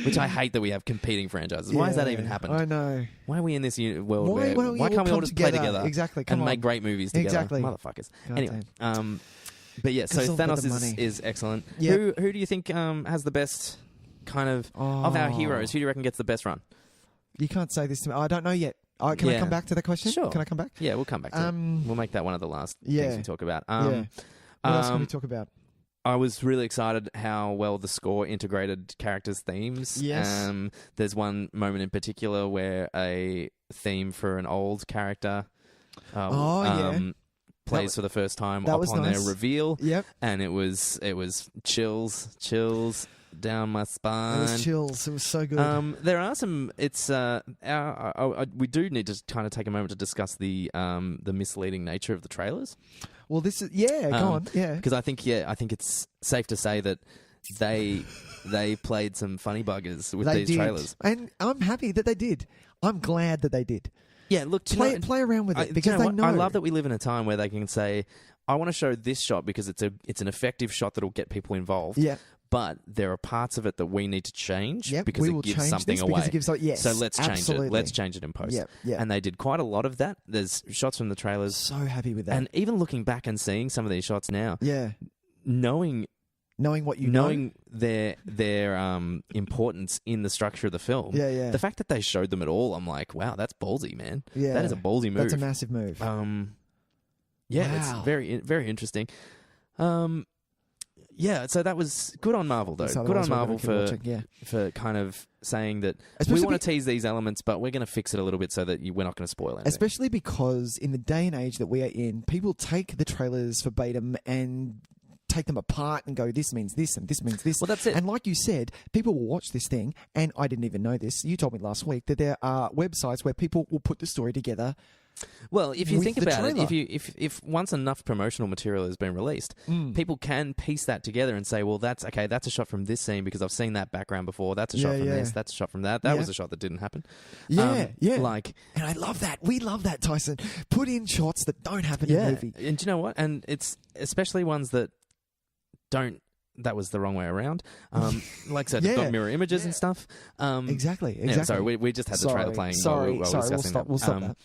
Which I hate that we have competing franchises. Why has that even happened? I know. Why are we in this world why can't we all just play together? Exactly. Make great movies together? Exactly. Motherfuckers. God anyway, damn. but yeah, so Thanos is excellent. Yep. Who do you think has the best kind of our heroes? Who do you reckon gets the best run? You can't say this to me. I don't know yet. Can I come back to that question? Sure. Can I come back? Yeah, we'll come back to it. We'll make that one of the last things we talk about. What else can we talk about? I was really excited how well the score integrated characters' themes. Yes. There's one moment in particular where a theme for an old character plays for the first time upon their reveal. Yep. And it was chills down my spine. It was chills. It was so good. There are some. We do need to kind of take a moment to discuss the misleading nature of the trailers. Well, this is go on, because I think it's safe to say that they played some funny buggers with these trailers, and I'm happy that they did. I'm glad that they did. Yeah, look, play around with it because they know. I love that we live in a time where they can say, "I want to show this shot because it's an effective shot that'll get people involved." Yeah. But there are parts of it that we need to change because it gives something away. So let's change it. Let's change it in post. Yeah. And they did quite a lot of that. There's shots from the trailers. So happy with that. And even looking back and seeing some of these shots now, knowing what you knowing their importance in the structure of the film. Yeah. The fact that they showed them at all, I'm like, wow, that's ballsy, man. Yeah. That is a ballsy move. That's a massive move. It's very, very interesting. Yeah, so that was good on Marvel, though. Good on Marvel for kind of saying that we want to tease these elements, but we're going to fix it a little bit so that we're not going to spoil anything. Especially because in the day and age that we are in, people take the trailers verbatim and take them apart and go, this means this and this means this. Well, that's it. And like you said, people will watch this thing, and I didn't even know this. You told me last week that there are websites where people will put the story together. Well, if you think about it, if once enough promotional material has been released, people can piece that together and say, well, that's a shot from this scene because I've seen that background before. That's a shot from this. That's a shot from that. That was a shot that didn't happen. Yeah. Like, and I love that. We love that, Tyson. Put in shots that don't happen in a movie. And do you know what? And it's especially ones that don't. That was the wrong way around. Like I said, they've got mirror images and stuff. Exactly. Yeah, sorry, we just had the trailer playing while we were discussing that. We'll stop that.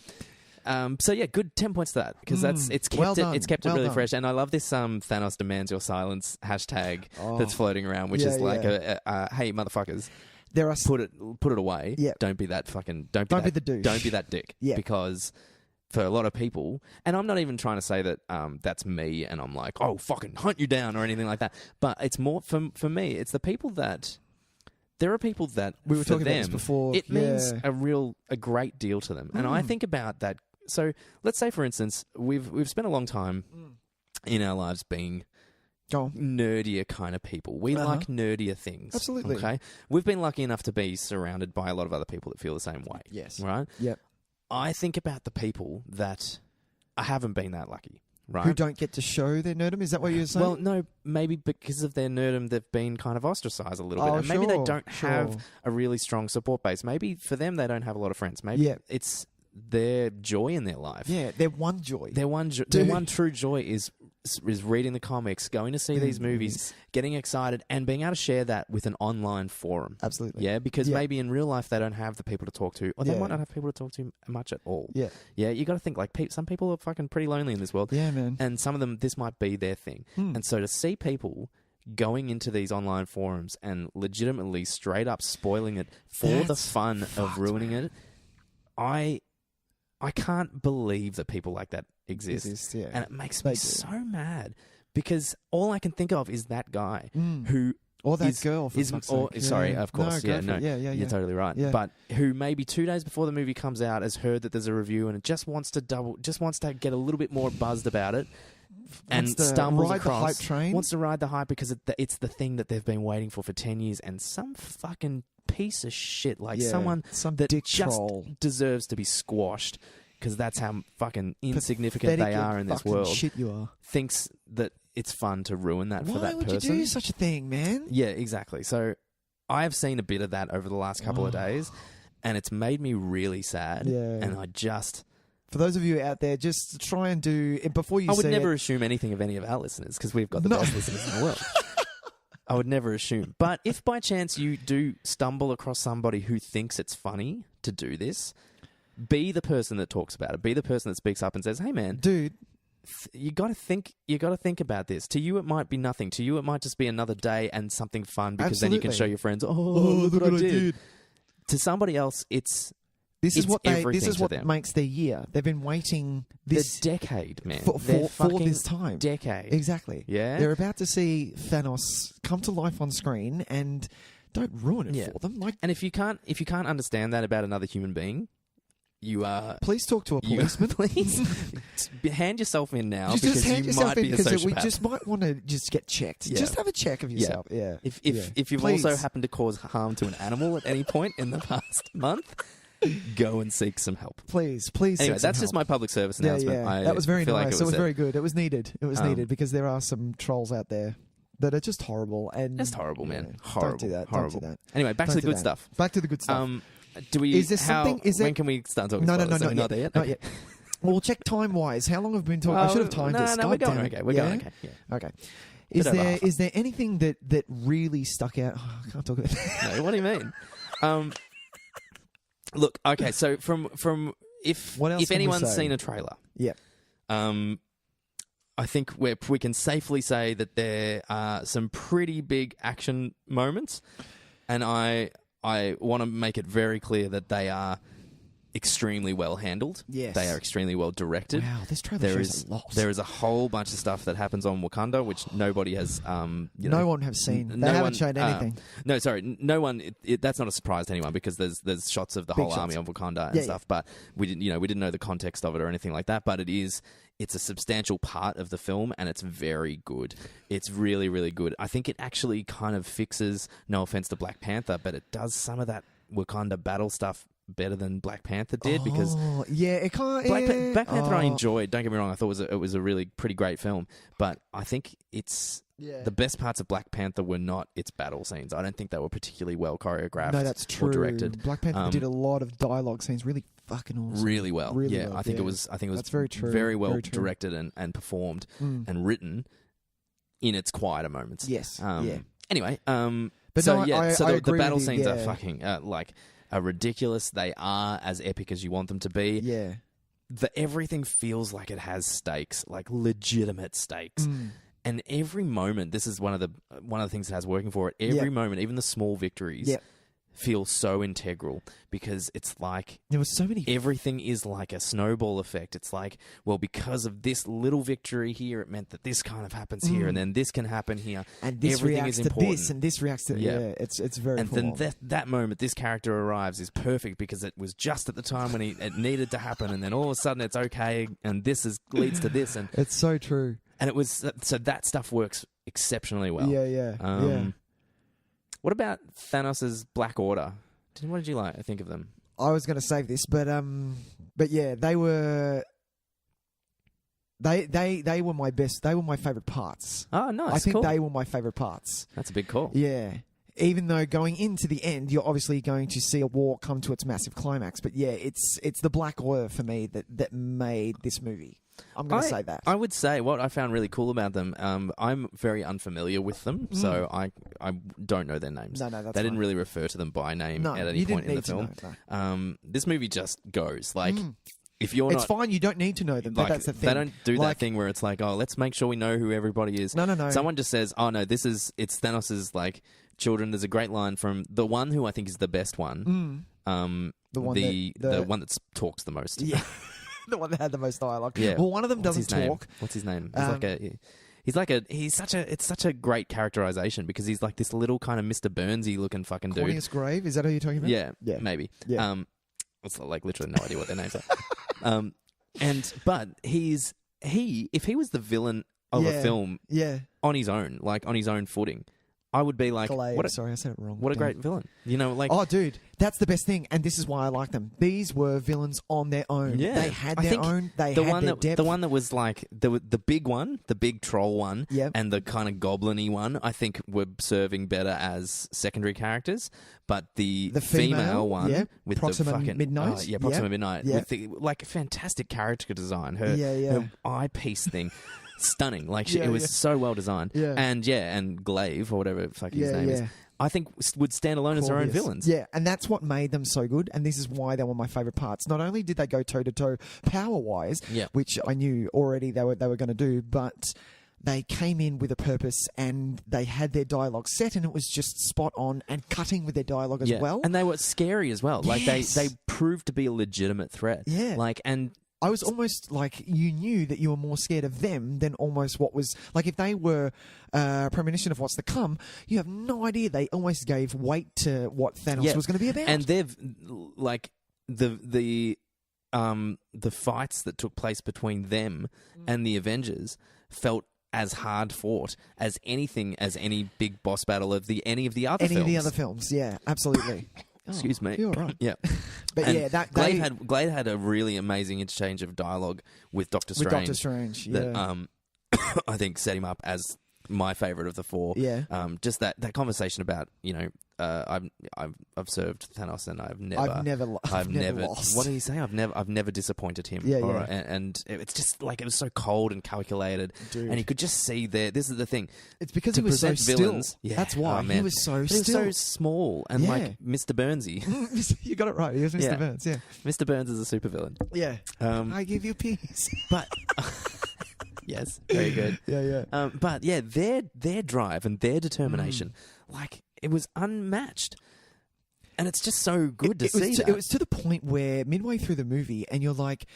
So yeah, good 10 points to that because it's kept it really fresh, and I love this Thanos demands your silence hashtag that's floating around, which is like hey motherfuckers, put it away. Yeah. Don't be that fucking don't be the douche. Don't be that dick. Yeah. Because for a lot of people, and I'm not even trying to say that that's me and I'm like, oh fucking hunt you down or anything like that, but it's more for me, it's the people that. There are people that we were talking about this before. It means a great deal to them, and I think about that. So let's say, for instance, we've spent a long time in our lives being nerdier kind of people. We like nerdier things. Absolutely. Okay, we've been lucky enough to be surrounded by a lot of other people that feel the same way. Yes. Right. Yep. I think about the people that I haven't been that lucky. Right. Who don't get to show their nerdom? Is that what you're saying? Well, no, maybe because of their nerdom, they've been kind of ostracized a little bit. And maybe they don't have a really strong support base. Maybe for them, they don't have a lot of friends. Maybe it's their joy in their life. Yeah, their one joy. Their one true joy is reading the comics, going to see these movies, getting excited, and being able to share that with an online forum. Absolutely. Yeah, because maybe in real life they don't have the people to talk to, or they might not have people to talk to much at all. Yeah. Yeah, you got to think, like, some people are fucking pretty lonely in this world. Yeah, man. And some of them, this might be their thing. And so to see people going into these online forums and legitimately straight up spoiling it for the fun of ruining it, I can't believe that people like that exist. And it makes me so mad because all I can think of is that guy who... Or that girl. Sorry, of course. No, you're totally right. Yeah. But who maybe 2 days before the movie comes out has heard that there's a review and just wants to get a little bit more buzzed about it. And stumbles across, the hype train. Wants to ride the hype because it's the thing that they've been waiting for 10 years, and some fucking piece of shit, like someone that dick just troll deserves to be squashed because that's how fucking insignificant they are in this world. Shit you are. Thinks that it's fun to ruin that for that person. Why would you do such a thing, man? Yeah, exactly. So I have seen a bit of that over the last couple of days. and it's made me really sad. Yeah. And I just... For those of you out there, just try and do... Before you I would see never it, assume anything of any of our listeners, because we've got the best listeners in the world. I would never assume. But if by chance you do stumble across somebody who thinks it's funny to do this, be the person that talks about it. Be the person that speaks up and says, hey, man... Dude... You got to think about this. To you, it might be nothing. To you, it might just be another day and something fun because then you can show your friends, look what I did. To somebody else, This is what makes their year. They've been waiting this decade, man, for this time. Decade, exactly. Yeah, they're about to see Thanos come to life on screen, and don't ruin it for them. And if you can't understand that about another human being, you are. Please talk to a policeman. Please hand yourself in now just hand you yourself might in be a because we sociopath. just might want to just get checked. Yeah. Just have a check of yourself. Yeah. If you've also happened to cause harm to an animal at any point in the past month, go and seek some help. Please. Anyway, that's just my public service announcement. Yeah. That was very nice. Like it was very good. It was needed. It was needed because there are some trolls out there that are just horrible. And just horrible, man. Yeah, horrible. Don't do that. Horrible. Don't do that. Anyway, back to the good stuff. Back to the good stuff. Do we? Is there something? When can we start talking? No, not yet. Not yet. Well, we'll check time-wise. How long have we been talking? I should have timed this. No, we're going okay. We're going okay. Yeah. Okay. Is there anything that really stuck out? Oh, I can't talk about that. No, what do you mean? Look, okay. So from if anyone's seen a trailer, yeah. I think we can safely say that there are some pretty big action moments, and I want to make it very clear that they are extremely well handled. Yes. They are extremely well directed. Wow, this trailer shows a lot. There is a whole bunch of stuff that happens on Wakanda, which nobody has... no one have seen. They haven't shown anything. No, sorry. No one... that's not a surprise to anyone because there's shots of the whole army of Wakanda and stuff, but we didn't know the context of it or anything like that, but it's a substantial part of the film, and it's very good. It's really, really good. I think it actually kind of fixes, no offense to Black Panther, but it does some of that Wakanda battle stuff better than Black Panther did because it can't. Black Panther I enjoyed. Don't get me wrong. I thought it was a really pretty great film, but I think the best parts of Black Panther were not its battle scenes. I don't think they were particularly well choreographed. No, that's true. Or directed. Black Panther did a lot of dialogue scenes really fucking awesome. Really well. Really well. I think it was that's very true. Very well very true. directed and performed and written in its quieter moments. Yes. Anyway, but so no, I the agree battle with you, scenes are fucking are ridiculous. They are as epic as you want them to be. Yeah. Everything feels like it has stakes, like legitimate stakes. And every moment, this is one of the things it has working for it. Every moment, even the small victories, feel so integral because it's like there was so many. Everything is like a snowball effect. It's like, well, because of this little victory here, it meant that this kind of happens here, and then this can happen here, and this everything reacts is important. to this, and this reacts to it's very. And then that moment, this character arrives is perfect because it was just at the time when it needed to happen, and then all of a sudden it's okay, and this leads to this, and it's so true. And it was so that stuff works exceptionally well. Yeah. What about Thanos' Black Order? What did you think of them? I was going to save this, but yeah, they were my best. They were my favorite parts. Oh, nice. I think cool. they were my favorite parts. That's a big call. Yeah. Even though going into the end, you're obviously going to see a war come to its massive climax. But yeah, it's the Black Order for me that made this movie. I'm going to say that. I would say what I found really cool about them, I'm very unfamiliar with them, so I don't know their names. No, that's They didn't really refer to them by name at any point in the film. This movie just goes. Like, if you're it's fine, you don't need to know them. But that's the thing. They don't do that thing where it's like, oh, let's make sure we know who everybody is. No. Someone just says, oh, no, it's Thanos' children. There's a great line from the one who I think is the best one. The one that talks the most. Yeah. The one that had the most dialogue. Yeah. Well, one of them doesn't talk. What's his name? It's such a great characterization because he's like this little kind of Mr. Burnsy looking fucking dude. Cornelius Grave, is that who you're talking about? Yeah, maybe. Yeah. It's like literally no idea what their names are. But if he was the villain of a film on his own, like on his own footing, I would be like, Glaive. what a, Sorry, I said it wrong. What a great villain. You know, like... Oh, dude, that's the best thing, and this is why I like them. These were villains on their own. Yeah. They had their own. They had their depth. The one that was like the big one, the big troll one, Yep. and the kind of goblin-y one, I think were serving better as secondary characters. But the female one, yeah. with Proxima the fucking Midnight, Proxima yeah. Midnight, Yeah. with the like fantastic character design, her eyepiece thing. Stunning, like it was so well designed, and Glaive or whatever the fuck his name is, I think would stand alone as their own villains. Yeah, and that's what made them so good, and this is why they were my favourite parts. Not only did they go toe to toe power wise, which I knew already they were going to do, but they came in with a purpose and they had their dialogue set, and it was just spot on and cutting with their dialogue as well. And they were scary as well. Like Yes. they proved to be a legitimate threat. Yeah, like and. I was almost like you knew that you were more scared of them than almost what was like if they were premonition of what's to come. You have no idea. They almost gave weight to what Thanos was going to be about. And they've like the fights that took place between them and the Avengers felt as hard fought as any big boss battle of any of the other films. Yeah, absolutely. Excuse me. You're right. Yeah. But and yeah, that Glaive had a really amazing interchange of dialogue with Doctor Strange. With Doctor Strange, yeah. That I think set him up as my favorite of the four. Yeah. Just that conversation about, you know, I've served Thanos and I've never lost. What did he say? I've never disappointed him. Yeah, yeah. And it's just like it was so cold and calculated, Dude. and you could just see there. This is the thing. It's because he was so villains, still. Yeah, That's why he was so still. He was so small and like Mr. Burnsy. You got it right. He was Mr. Burns. Yeah. Mr. Burns is a supervillain. Yeah. I give you peace. But. Yes, very good. Yeah. But yeah, their drive and their determination, like it was unmatched, and it's just so good to see. It was to the point where midway through the movie, and you're like,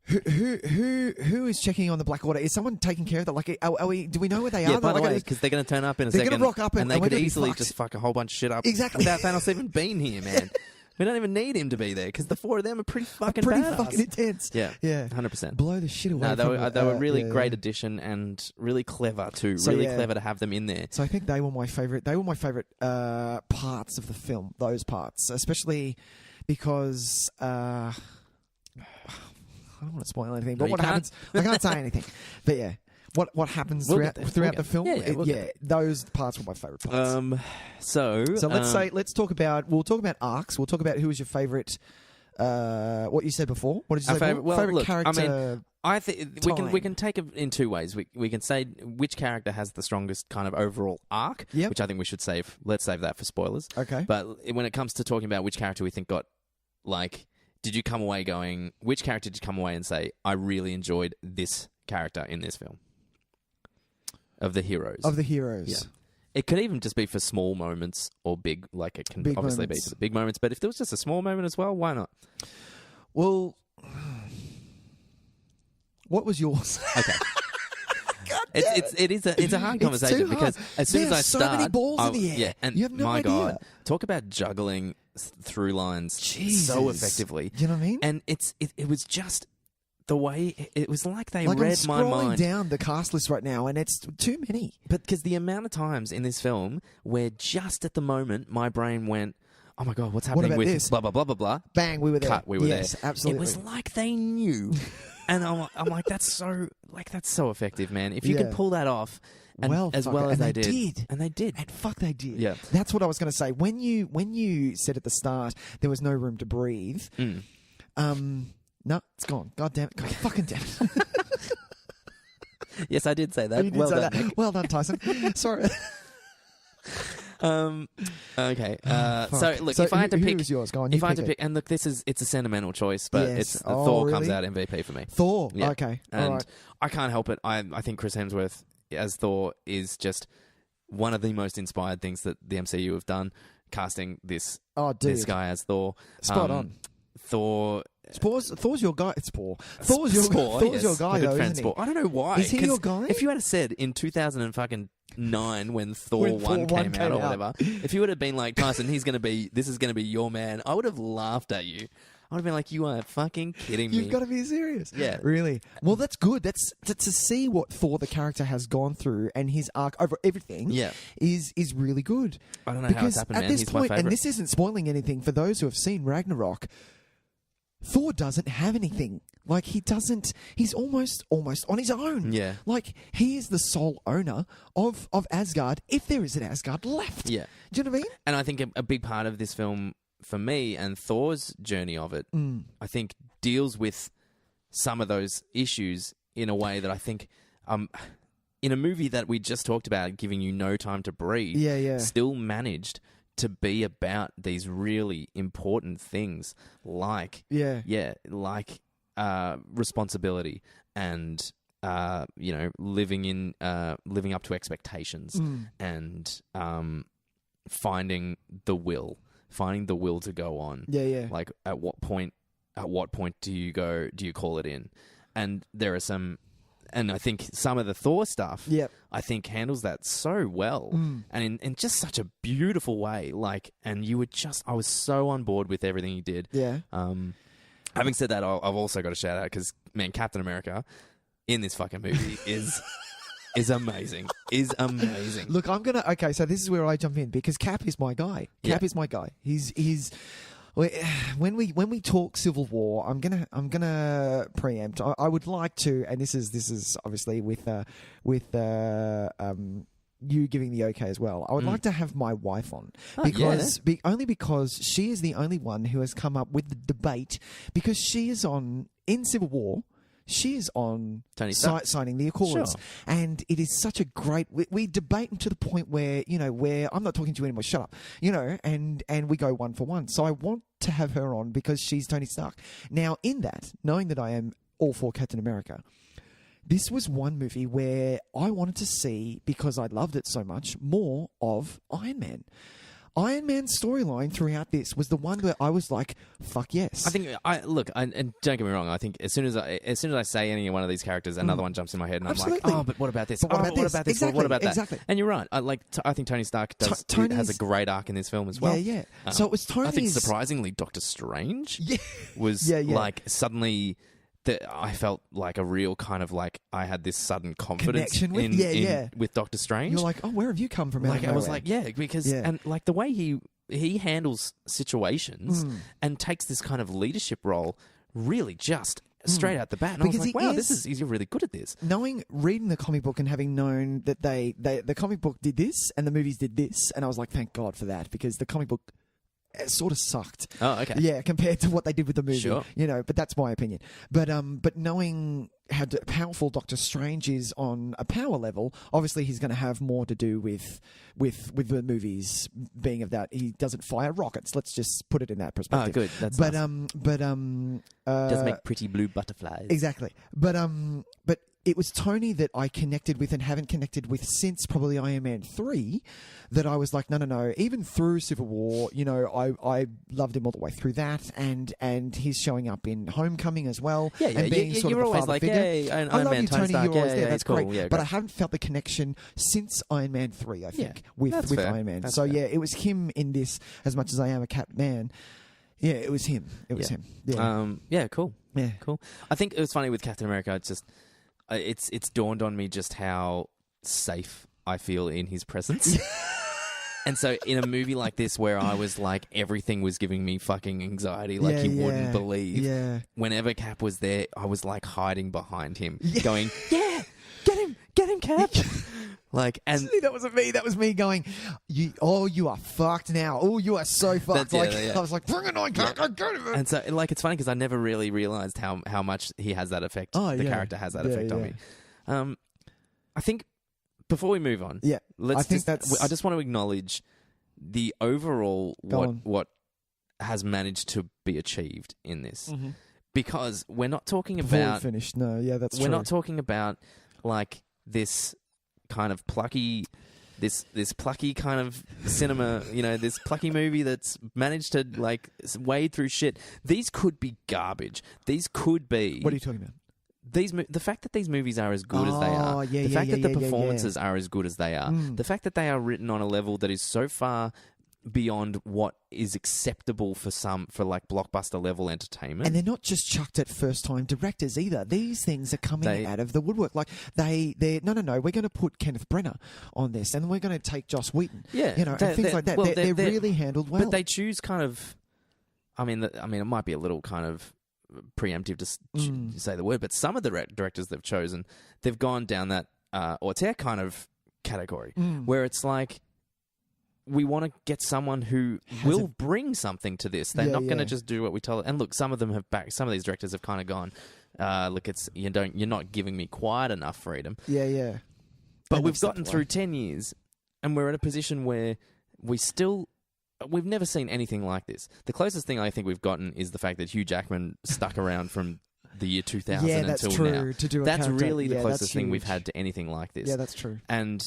who is checking on the Black Order? Is someone taking care of that? Like, are we? Do we know where they are? Yeah, by the way, because they're going to turn up in a second. They're going to rock up, and they could easily just fuck a whole bunch of shit up. Exactly. Without Thanos even being here, man. We don't even need him to be there because the four of them are pretty fucking badass. Fucking intense. Yeah, 100%. Blow the shit away. No, they were really great yeah. addition and really clever too. So, really clever to have them in there. So I think they were my favorite. They were my favorite parts of the film. Those parts, especially because I don't want to spoil anything. But what happens? I can't say anything. But yeah. What happens throughout the film? Those parts were my favorite parts. So let's talk about. We'll talk about arcs. We'll talk about who was your favorite. What you said before. What did you say? Favorite character. I think we can take it in two ways. We can say which character has the strongest kind of overall arc, which I think we should save. Let's save that for spoilers. Okay. But when it comes to talking about which character we think got like, did you come away going? Which character did you come away and say, I really enjoyed this character in this film? Of the heroes. Yeah. It could even just be for small moments or big, like it can big obviously moments. be for the big moments, but if there was just a small moment as well, why not? Well, what was yours? Okay. It's a hard conversation because as soon as I start, so many balls in the air. Yeah, and you have no idea. God, talk about juggling through lines so effectively. Do you know what I mean? And it was just the way it was like they like read I'm my scrolling mind. Down the cast list right now, and it's too many. But because the amount of times in this film where just at the moment my brain went, "Oh my God, what's happening with this? blah blah blah blah blah?" Bang, we were there. Cut, we were there. Absolutely. It was like they knew, and I'm like, that's so effective, man. If you could pull that off, and as well as they did, and they did, and fuck, they did. Yeah, that's what I was going to say. When you said at the start there was no room to breathe. No, it's gone. God damn it. God fucking damn it. Yes, I did say that. You did say that. Well done, Tyson. Sorry. Okay. So look, if I had to pick, who's yours? Go on, if I had to pick, and look, it's a sentimental choice, but it's Thor comes out MVP for me. Thor. Yeah. Okay. And all right. I can't help it. I think Chris Hemsworth as Thor is just one of the most inspired things that the MCU have done. Casting this guy as Thor. Spot on. Thor. Thor's your guy. It's Paul. Thor's your guy, though, isn't he? I don't know why. Is he your guy? If you had said in 2009 when Thor 1 came out or whatever, if you would have been like, Tyson, this is going to be your man, I would have laughed at you. would have been like, you are fucking kidding me. You've got to be serious. Yeah. Really. Well, that's good. That's to see what Thor, the character, has gone through and his arc over everything is really good. I don't know how it's happened, man. He's my favourite. And this isn't spoiling anything for those who have seen Ragnarok, Thor doesn't have anything. Like, he's almost on his own. Yeah. Like, he is the sole owner of Asgard, if there is an Asgard left. Yeah. Do you know what I mean? And I think a big part of this film, for me, and Thor's journey of it, I think deals with some of those issues in a way that I think, in a movie that we just talked about, giving you no time to breathe, still managed to be about these really important things like responsibility and living up to expectations and finding the will to go on. Like at what point do you call it in? And there are some. And I think some of the Thor stuff, I think handles that so well, and in just such a beautiful way. Like, and I was so on board with everything he did. Yeah. Having said that, I've also got to shout out because, man, Captain America in this fucking movie is amazing. Is amazing. Look, okay. So this is where I jump in because Cap is my guy. Cap is my guy. He's. When we talk Civil War, I'm gonna preempt. I would like to, and this is obviously with you giving the okay as well. I would like to have my wife on because only because she is the only one who has come up with the debate because she is in Civil War. She is on signing the Accords. Sure. And it is such a great... We debate to the point where I'm not talking to you anymore, shut up. And we go one for one. So I want to have her on because she's Tony Stark. Now, in that, knowing that I am all for Captain America, this was one movie where I wanted to see, because I loved it so much, more of Iron Man. Iron Man's storyline throughout this was the one where I was like, "Fuck yes!" I think and don't get me wrong. I think as soon as I say any one of these characters, another one jumps in my head, and Absolutely. I'm like, "Oh, but what about this? But what about this? Exactly. What about that?" Exactly. And you're right. I think Tony Stark has a great arc in this film as well. Yeah. So it was Tony's. I think surprisingly, Doctor Strange was like suddenly. I felt like a real kind of like I had this sudden confidence with Doctor Strange. You're like, oh, where have you come from? Like I was like, because and like the way he handles situations and takes this kind of leadership role, really just straight out the bat. And because I was like, wow, he's really good at this. Reading the comic book and having known that the comic book did this and the movies did this, and I was like, thank God for that because the comic book. It sort of sucked. Oh, okay. Yeah, compared to what they did with the movie. Sure. But that's my opinion. But knowing how powerful Doctor Strange is on a power level, obviously he's going to have more to do with the movies being of that. He doesn't fire rockets. Let's just put it in that perspective. Oh, good. That's nice. Does make pretty blue butterflies. Exactly. But it was Tony that I connected with and haven't connected with since probably Iron Man 3 that I was like, no. Even through Civil War, I loved him all the way through that and he's showing up in Homecoming as well. Yeah. And being sort of a always father like, figure. Iron I love Man, you, Tony. Stark. You're always there. That's cool. great. Yeah, but I haven't felt the connection since Iron Man 3, I think, with Iron Man. So, it was him in this as much as I am a Cap man. Yeah, it was him. It was him. Yeah. Cool. Yeah. Cool. I think it was funny with Captain America. It's just... It's dawned on me just how safe I feel in his presence. And so in a movie like this where I was like, everything was giving me fucking anxiety like you wouldn't believe. Yeah. Whenever Cap was there, I was like hiding behind him going, get him, Cap. Like, and see, that wasn't me. That was me going, you are fucked now. Oh, you are so fucked. I was like, bring it on, Cap. And so, like, it's funny because I never really realized how much he has that effect. The character has that effect on me. I think before we move on, I just want to acknowledge the overall what has managed to be achieved in this, because we're not talking about finished. No, that's true. We're not talking about like this kind of plucky, this plucky kind of cinema, this plucky movie that's managed to like wade through shit. These could be garbage. These could be. What are you talking about? The fact that these movies are as good as they are, the fact that the performances are as good as they are, the fact that they are written on a level that is so far beyond what is acceptable for like blockbuster level entertainment. And they're not just chucked at first time directors either. These things are coming out of the woodwork. Like they're no, we're going to put Kenneth Branagh on this, and we're going to take Joss Whedon. Yeah, and things like that. They're really handled well. But they choose kind of. I mean, it might be a little kind of preemptive to say the word, but some of the directors they've chosen, they've gone down that auteur kind of category, where it's like, we want to get someone who will bring something to this. They're not going to just do what we tell. And look, some of them have some of these directors have kind of gone, look, you're not giving me quite enough freedom. Yeah. But we've gotten through 10 years, and we're in a position where we've never seen anything like this. The closest thing I think we've gotten is the fact that Hugh Jackman stuck around from the year 2000 until true, now. To do a that's character. really the closest thing we've had to anything like this. Yeah, that's true. And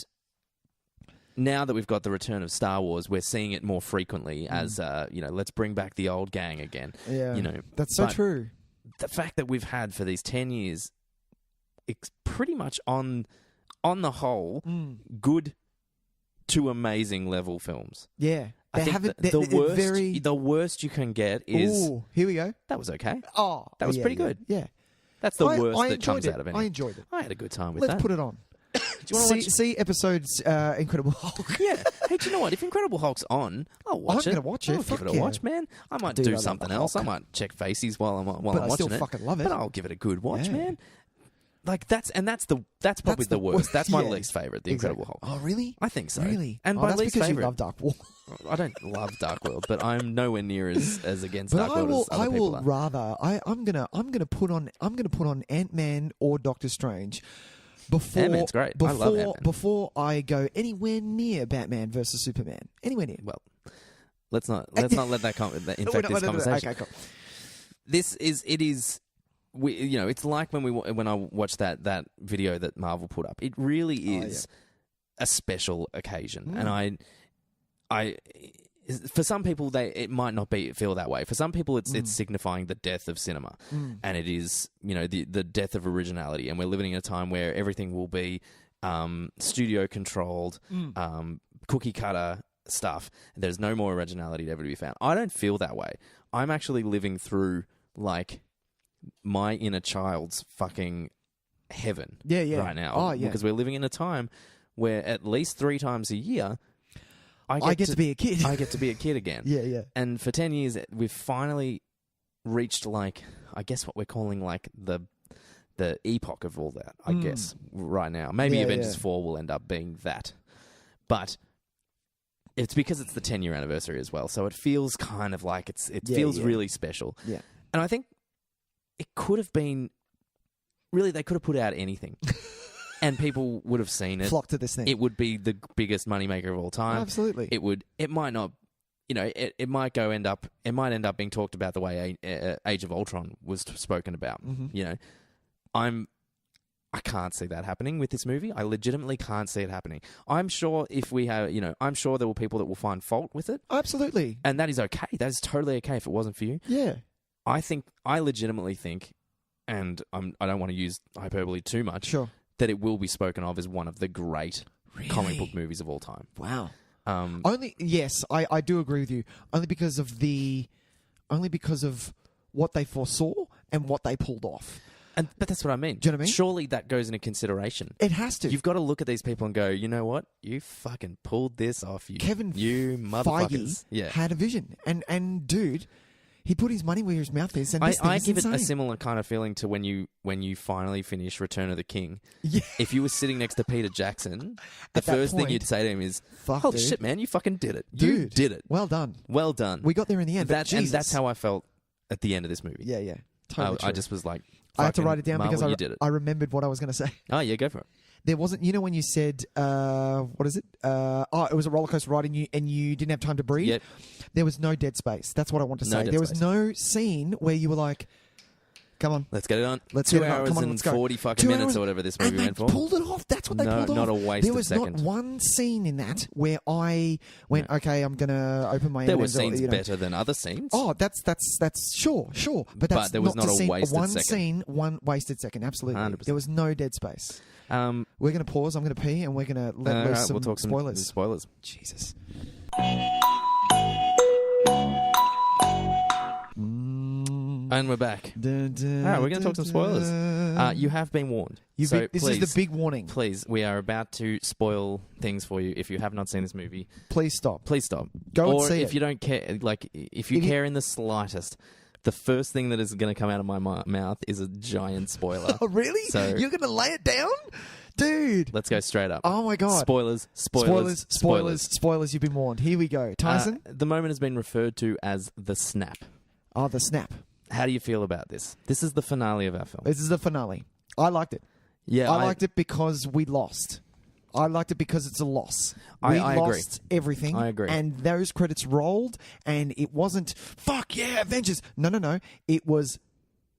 now that we've got the return of Star Wars, we're seeing it more frequently as, let's bring back the old gang again. Yeah, that's so true. The fact that we've had for these 10 years, it's pretty much on the whole, good to amazing level films. Yeah. I think the worst you can get is... Ooh, here we go. That was okay. Oh, that was pretty good. Yeah. That's the worst that comes out of it. I enjoyed it. I had a good time with Let's that. put it on. Do you want to watch? See episodes Incredible Hulk. Yeah. Hey, do you know what? If Incredible Hulk's on, I'll watch it. I'm going to watch it. I'll give it a watch, man. I might do something else. I might check faces while I'm watching it. I still fucking love it. But I'll give it a good watch, man. Like that's probably the worst. That's my least favorite, The Incredible Hulk. Oh, really? I think so. Really? And my that's least because favorite. You love Dark World. I don't love Dark World, but I'm nowhere near as against Dark World as other people are. Rather. I'm gonna put on Ant-Man or Doctor Strange. Ant-Man's great. I love Ant-Man. Before I go anywhere near Batman versus Superman, anywhere near. Well, let's not let that infect this conversation. Okay, cool. It's like when I watched that video that Marvel put up. It really is a special occasion, and I for some people it might not feel that way. For some people, it's signifying the death of cinema, and it is the death of originality. And we're living in a time where everything will be studio controlled, cookie cutter stuff. There's no more originality ever to be found. I don't feel that way. I'm actually living through like my inner child's fucking heaven right now. Because we're living in a time where at least 3 times a year I get to be a kid. I get to be a kid again. Yeah. And for 10 years we've finally reached like I guess what we're calling like the epoch of all that, I guess, right now. Maybe Avengers 4 will end up being that. But it's because it's the 10-year anniversary as well. So it feels kind of like it feels really special. Yeah. And I think it could have been... Really, they could have put out anything. And people would have seen it. Flock to this thing. It would be the biggest moneymaker of all time. Absolutely. It might not... it might end up being talked about the way Age of Ultron was spoken about. Mm-hmm. I can't see that happening with this movie. I legitimately can't see it happening. I'm sure if we have, I'm sure there will people that will find fault with it. Absolutely. And that is okay. That is totally okay if it wasn't for you. Yeah. I legitimately think, and I don't want to use hyperbole too much, sure, that it will be spoken of as one of the great comic book movies of all time. Wow. I do agree with you. Only because of what they foresaw and what they pulled off. But that's what I mean. Do you know what I mean? Surely that goes into consideration. It has to. You've got to look at these people and go, you know what? You fucking pulled this off. You Feige had a vision. And dude, he put his money where his mouth is. And I give it a similar kind of feeling to when you finally finish Return of the King. Yeah. If you were sitting next to Peter Jackson, the first thing you'd say to him is, "Oh shit, man, you fucking did it. You did it. Well done. Well done. We got there in the end." And that's how I felt at the end of this movie. Yeah. Totally I just was like, I had to write it down Marvel, because I remembered what I was going to say. Oh, yeah, go for it. There wasn't, when you said, what is it? It was a roller coaster ride and you didn't have time to breathe. Yep. There was no dead space. That's what I want to say. There was no scene where you were like, come on. Let's get it on. Let's 2 get it on. hours Come on, and let's go. 40 fucking minutes or whatever this movie went for. And they pulled it off. That's what they pulled off. Not a waste of a second. There was not one scene in that where I went, okay, I'm going to open my... There were scenes better than other scenes. Oh, that's sure. But there was not a wasted one second. Scene, one wasted second. Absolutely. 100%. There was no dead space. We're going to pause. I'm going to pee and we're going to let loose some we'll talk spoilers. Some spoilers. Jesus. And we're back. All right, we're going to talk some spoilers. You have been warned. This is the big warning. Please, we are about to spoil things for you. If you have not seen this movie, please stop. Please stop. Go and see it. Or if you don't care, like if you care in the slightest, the first thing that is going to come out of my mouth is a giant spoiler. Oh, really? So you're going to lay it down? Dude. Let's go straight up. Oh, my God. Spoilers. You've been warned. Here we go. Tyson? The moment has been referred to as the snap. Oh, the snap. How do you feel about this? This is the finale of our film. This is the finale. I liked it. Yeah, I liked it because we lost. I liked it because it's a loss. We I lost everything. I agree. And those credits rolled, and it wasn't, fuck yeah, Avengers. No. It was,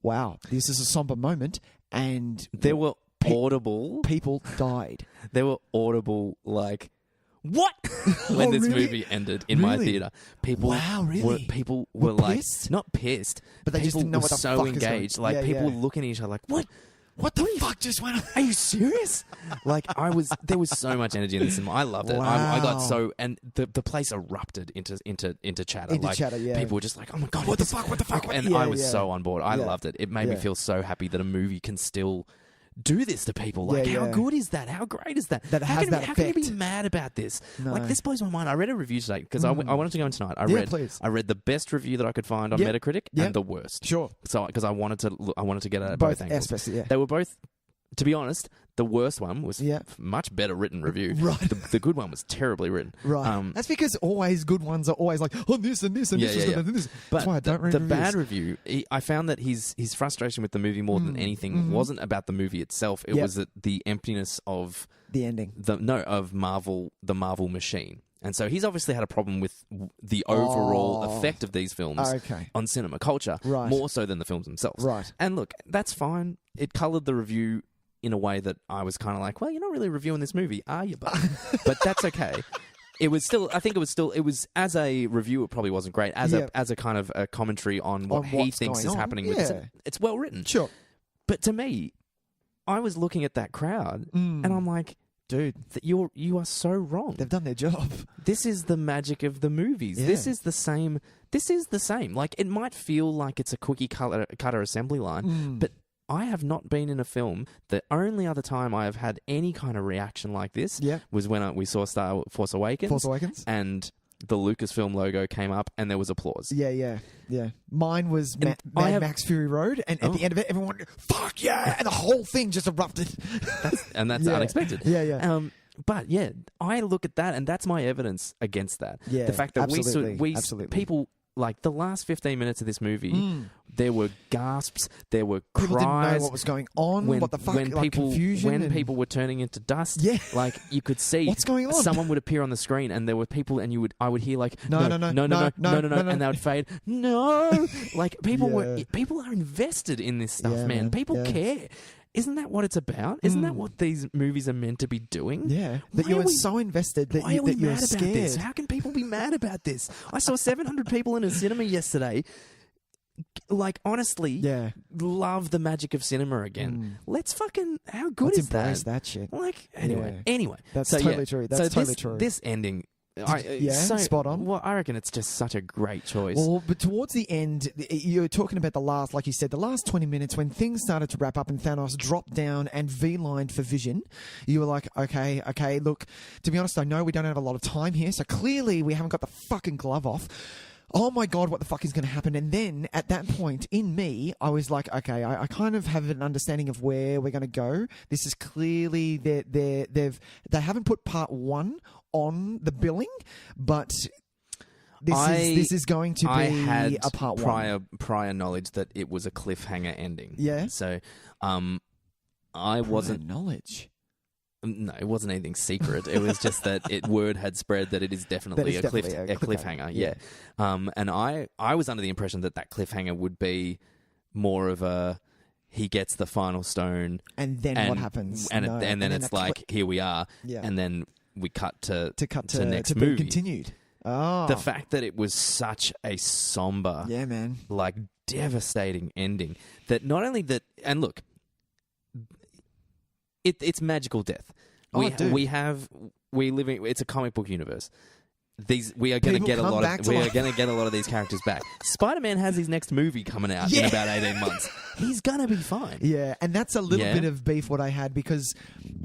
wow, this is a somber moment, and there were audible... People died. There were audible, like... What? When this movie ended in my theater, people were like, pissed? not pissed, but they people just didn't know were what the so fuck engaged. is like going. people were looking at each other like, what? What the fuck just went on? Are you serious? Like there was so much energy in this cinema. I loved it. Wow. I got so, and the place erupted into chatter. Into chatter, yeah. People were just like, oh my God, what the fuck? And I was so on board. I loved it. It made me Yeah. feel so happy that a movie can still do this to people. Like, Yeah, how yeah. Good is that? How great is that? That it has that how can you be effect. mad about this? No. Like, this blows my mind. I read a review today because I wanted to go in tonight. Please. I read the best review that I could find on Yep. Metacritic Yep. and the worst. Sure. So because I wanted to get at Both both angles. aspects, yeah. They were both. To be honest, the worst one was Yeah. much better written review. Right. The good one was terribly written. Right. That's because always good ones are always like, oh, this and this and this and this. But That's why I don't read the reviews. bad review, I found that his frustration with the movie more than anything wasn't about the movie itself. It was that the emptiness of the ending. Of Marvel, the Marvel machine. And so he's obviously had a problem with the overall effect of these films on cinema culture, more so than the films themselves. Right. And look, that's fine. It coloured the review in a way that I was kind of like, well, you're not really reviewing this movie, are you, bud? But that's okay. It was still, I think it was, as a review, it probably wasn't great. As a kind of a commentary on what he thinks is happening with this. It's well written. Sure. But to me, I was looking at that crowd and I'm like, dude, you are so wrong. They've done their job. This is the magic of the movies. Yeah. This is the same. Like, it might feel like it's a cookie cutter assembly line, but I have not been in a film. The only other time I have had any kind of reaction like this was when we saw Force Awakens. And the Lucasfilm logo came up and there was applause. Yeah. Mine was Mad Max Fury Road, and at the end of it, everyone went, fuck yeah! And the whole thing just erupted. That's unexpected. Yeah. But yeah, I look at that and that's my evidence against that. Yeah, the fact that absolutely. people, like the last 15 minutes of this movie, there were gasps, there were cries. People didn't know what was going on, what the fuck, confusion. When people were turning into dust, like you could see what's going on. Someone would appear on the screen and there were people and I would hear like, no, and they would fade, no. Like people are invested in this stuff, man. People care. Isn't that what it's about? Isn't that what these movies are meant to be doing? Yeah. That you're so invested that you're scared. About this? How can people be mad about this? I saw 700 people in a cinema yesterday. Like, honestly, love the magic of cinema again. Let's fucking... How good is that? Let's embrace that shit. Like, anyway. That's totally true. That's totally true. This ending... spot on. Well, I reckon it's just such a great choice. Well, but towards the end, you're talking about the last, like you said, the last 20 minutes when things started to wrap up and Thanos dropped down and V-lined for Vision. You were like, okay, look, to be honest, I know we don't have a lot of time here, so clearly we haven't got the fucking glove off. Oh my God, what the fuck is going to happen? And then at that point in me, I was like, okay, I kind of have an understanding of where we're going to go. This is clearly they haven't put part one on the billing, but this is going to be a part one. Prior knowledge that it was a cliffhanger ending. Yeah. So, I wasn't knowledge. No, it wasn't anything secret. It was just that word had spread that it is definitely a cliffhanger. Yeah. And I was under the impression that cliffhanger would be more of a he gets the final stone, and then what happens? And then it's like here we are, and then we cut to next movie. Continued. Oh. The fact that it was such a somber, like devastating ending that not only that, and look. It's magical death. We live in. It's a comic book universe. we are going to get a lot of these characters back. Spider-Man has his next movie coming out in about 18 months. He's going to be fine. Yeah, and that's a little bit of beef what I had, because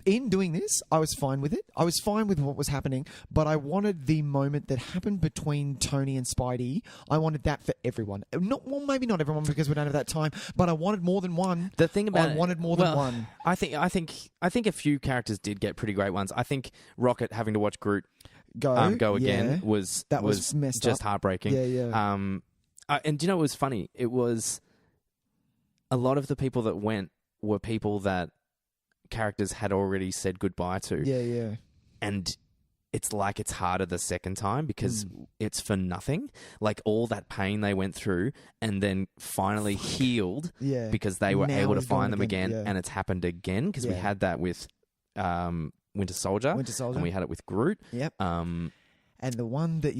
in doing this, I was fine with it. I was fine with what was happening, but I wanted the moment that happened between Tony and Spidey. I wanted that for everyone. Maybe not everyone, because we don't have that time, but I wanted more than one. The thing about I wanted more than one. I think a few characters did get pretty great ones. I think Rocket having to watch Groot go again was messed just up. heartbreaking. Yeah. And do you know what was funny? It was a lot of the people that went were people that characters had already said goodbye to. Yeah. And it's like it's harder the second time because it's for nothing. Like all that pain they went through and then finally healed because they were able to find them again. And it's happened again because we had that with Winter Soldier, and we had it with Groot. Yep. And the one that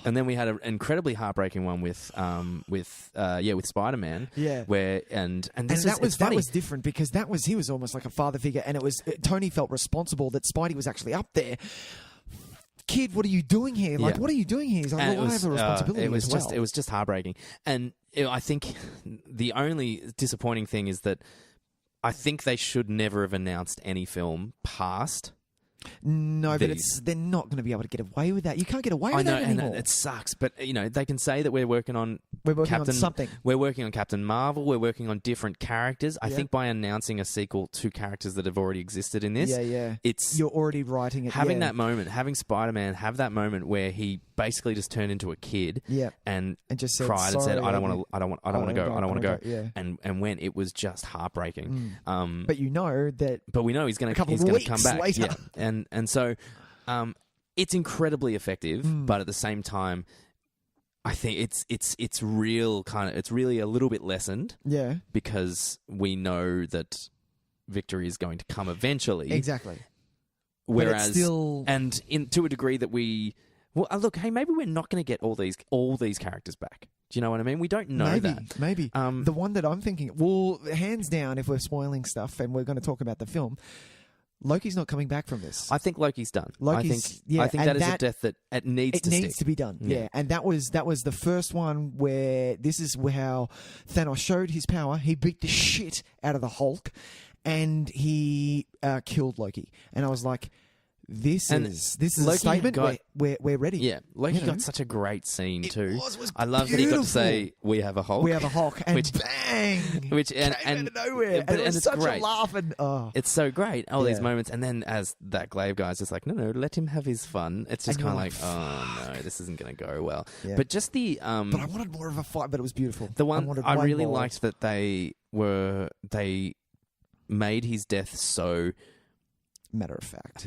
and then we had an incredibly heartbreaking one with Spider-Man. Yeah. Where that was different because he was almost like a father figure, and Tony felt responsible that Spidey was actually up there. Kid, what are you doing here? Like, what are you doing here? He's like, well, I have a responsibility it was as well. It was just heartbreaking. And I think the only disappointing thing is that I think they should never have announced any film past. No, but they're not going to be able to get away with that. You can't get away with that anymore. And it sucks. But they can say that we're working on something. We're working on Captain Marvel. We're working on different characters. I think by announcing a sequel to characters that have already existed in this, you're already writing it. Having that moment, having Spider-Man have that moment where he basically just turned into a kid, and just cried and said, "I don't want to go," Yeah. And when it was just heartbreaking. But we know he's going to come back later. Yeah. And so it's incredibly effective, but at the same time, I think it's really a little bit lessened. Yeah. Because we know that victory is going to come eventually. Exactly. Whereas to a degree that maybe we're not going to get all these characters back. Do you know what I mean? We don't know that. Maybe. The one that I'm thinking, hands down, if we're spoiling stuff and we're going to talk about the film, Loki's not coming back from this. I think Loki's done. I think that is a death that it needs to be done. Yeah. And that was the first one where this is how Thanos showed his power. He beat the shit out of the Hulk, and he killed Loki. And I was like, This is Loki a statement. We're ready. Yeah, Loki got such a great scene too. Was I love that he got to say, "We have a Hulk." We have a Hulk, and bang! Came out of nowhere, and it was such great. a laugh. And it's so great. All these moments, and then as that Glaive guy's just like, "No, let him have his fun." It's just kind of like, "Oh no, this isn't going to go well." Yeah. But just the but I wanted more of a fight, but it was beautiful. The one I really liked that they made his death so matter of fact.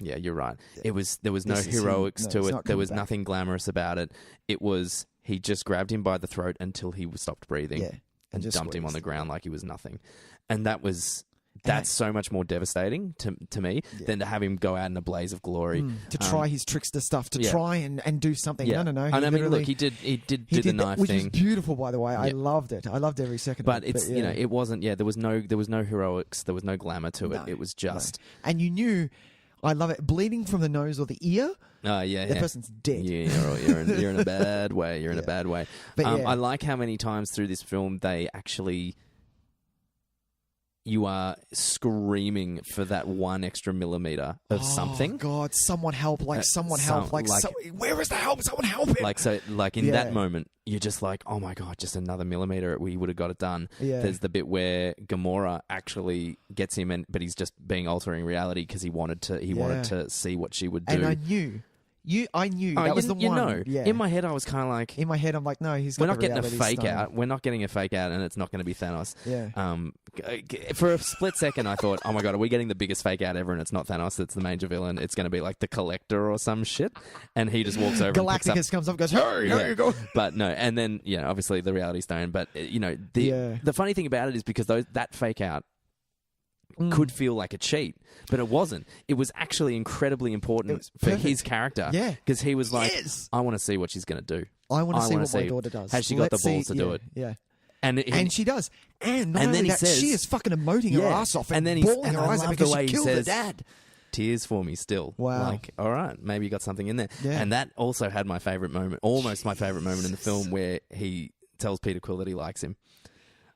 Yeah, you're right. Yeah. There was no heroics to it. There was nothing glamorous about it. It was he just grabbed him by the throat until he stopped breathing and dumped him on the ground like he was nothing. And that's so much more devastating to me than to have him go out in a blaze of glory. To try his trickster stuff, to try and do something. Yeah. No. I mean, look, he did the knife which thing. Which was beautiful, by the way. I loved it. I loved every second but of it. But it wasn't, there was no heroics. There was no glamour to it. It was just... No. And you knew... I love it. Bleeding from the nose or the ear. Oh, yeah. That person's dead. Yeah, you're in a bad way. You're in a bad way. But I like how many times through this film they actually... You are screaming for that one extra millimeter of something. Oh, God, someone help. Someone help. Where is the help? Someone help him. In that moment, you're just like, oh my God, just another millimeter. We would have got it done. Yeah. There's the bit where Gamora actually gets him, but he's just being altering reality because he wanted to see what she would do. And I knew that was the one. Yeah. In my head, I was kind of like... In my head, I'm like, no, we're not getting a fake out. We're not getting a fake out, and it's not going to be Thanos. Yeah. For a split second, I thought, oh my God, are we getting the biggest fake out ever? And it's not Thanos. It's the major villain. It's going to be like the Collector or some shit. And he just walks over. Galacticus comes up, and goes, "Hey, here you go." But no, and then obviously the Reality Stone. But the funny thing about it is because that fake out could feel like a cheat, but it wasn't. It was actually incredibly important for his character. Yeah. Because he was like, I want to see what she's going to do. I want to see what my daughter does. Has she got the balls to do it? Yeah. And she does. And then he says, she is fucking emoting her ass off and bawling her eyes out because she killed her dad. tears for me still. Wow. Like, all right, maybe you got something in there. Yeah. And that also had my favourite moment, almost my favourite moment in the film, where he tells Peter Quill that he likes him.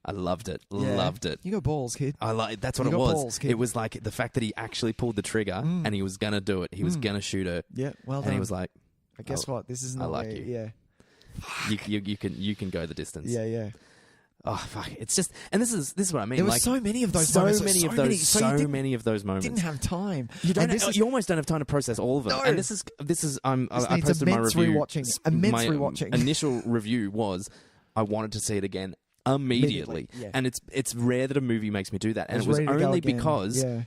I loved it. Yeah. Loved it. You got balls, kid. That's what You it got was. balls, kid. It was like the fact that he actually pulled the trigger and he was going to do it. He was going to shoot her. Yeah, well done. And he was like, But guess what? This is not I like where- you. Yeah. You can go the distance. Yeah, yeah. Oh fuck! It's just, and this is what I mean. There were like, so many of those so moments. many So of those, many. So you so didn't- many of those moments. Didn't have time. You don't. And this is- You almost don't have time to process all of them. No. And this is. I needs posted my immense review. rewatching. Immense my rewatching. initial review was, I wanted to see it again immediately. Yeah. And it's rare that a movie makes me do that. And I it was ready to go only again. because. Yeah.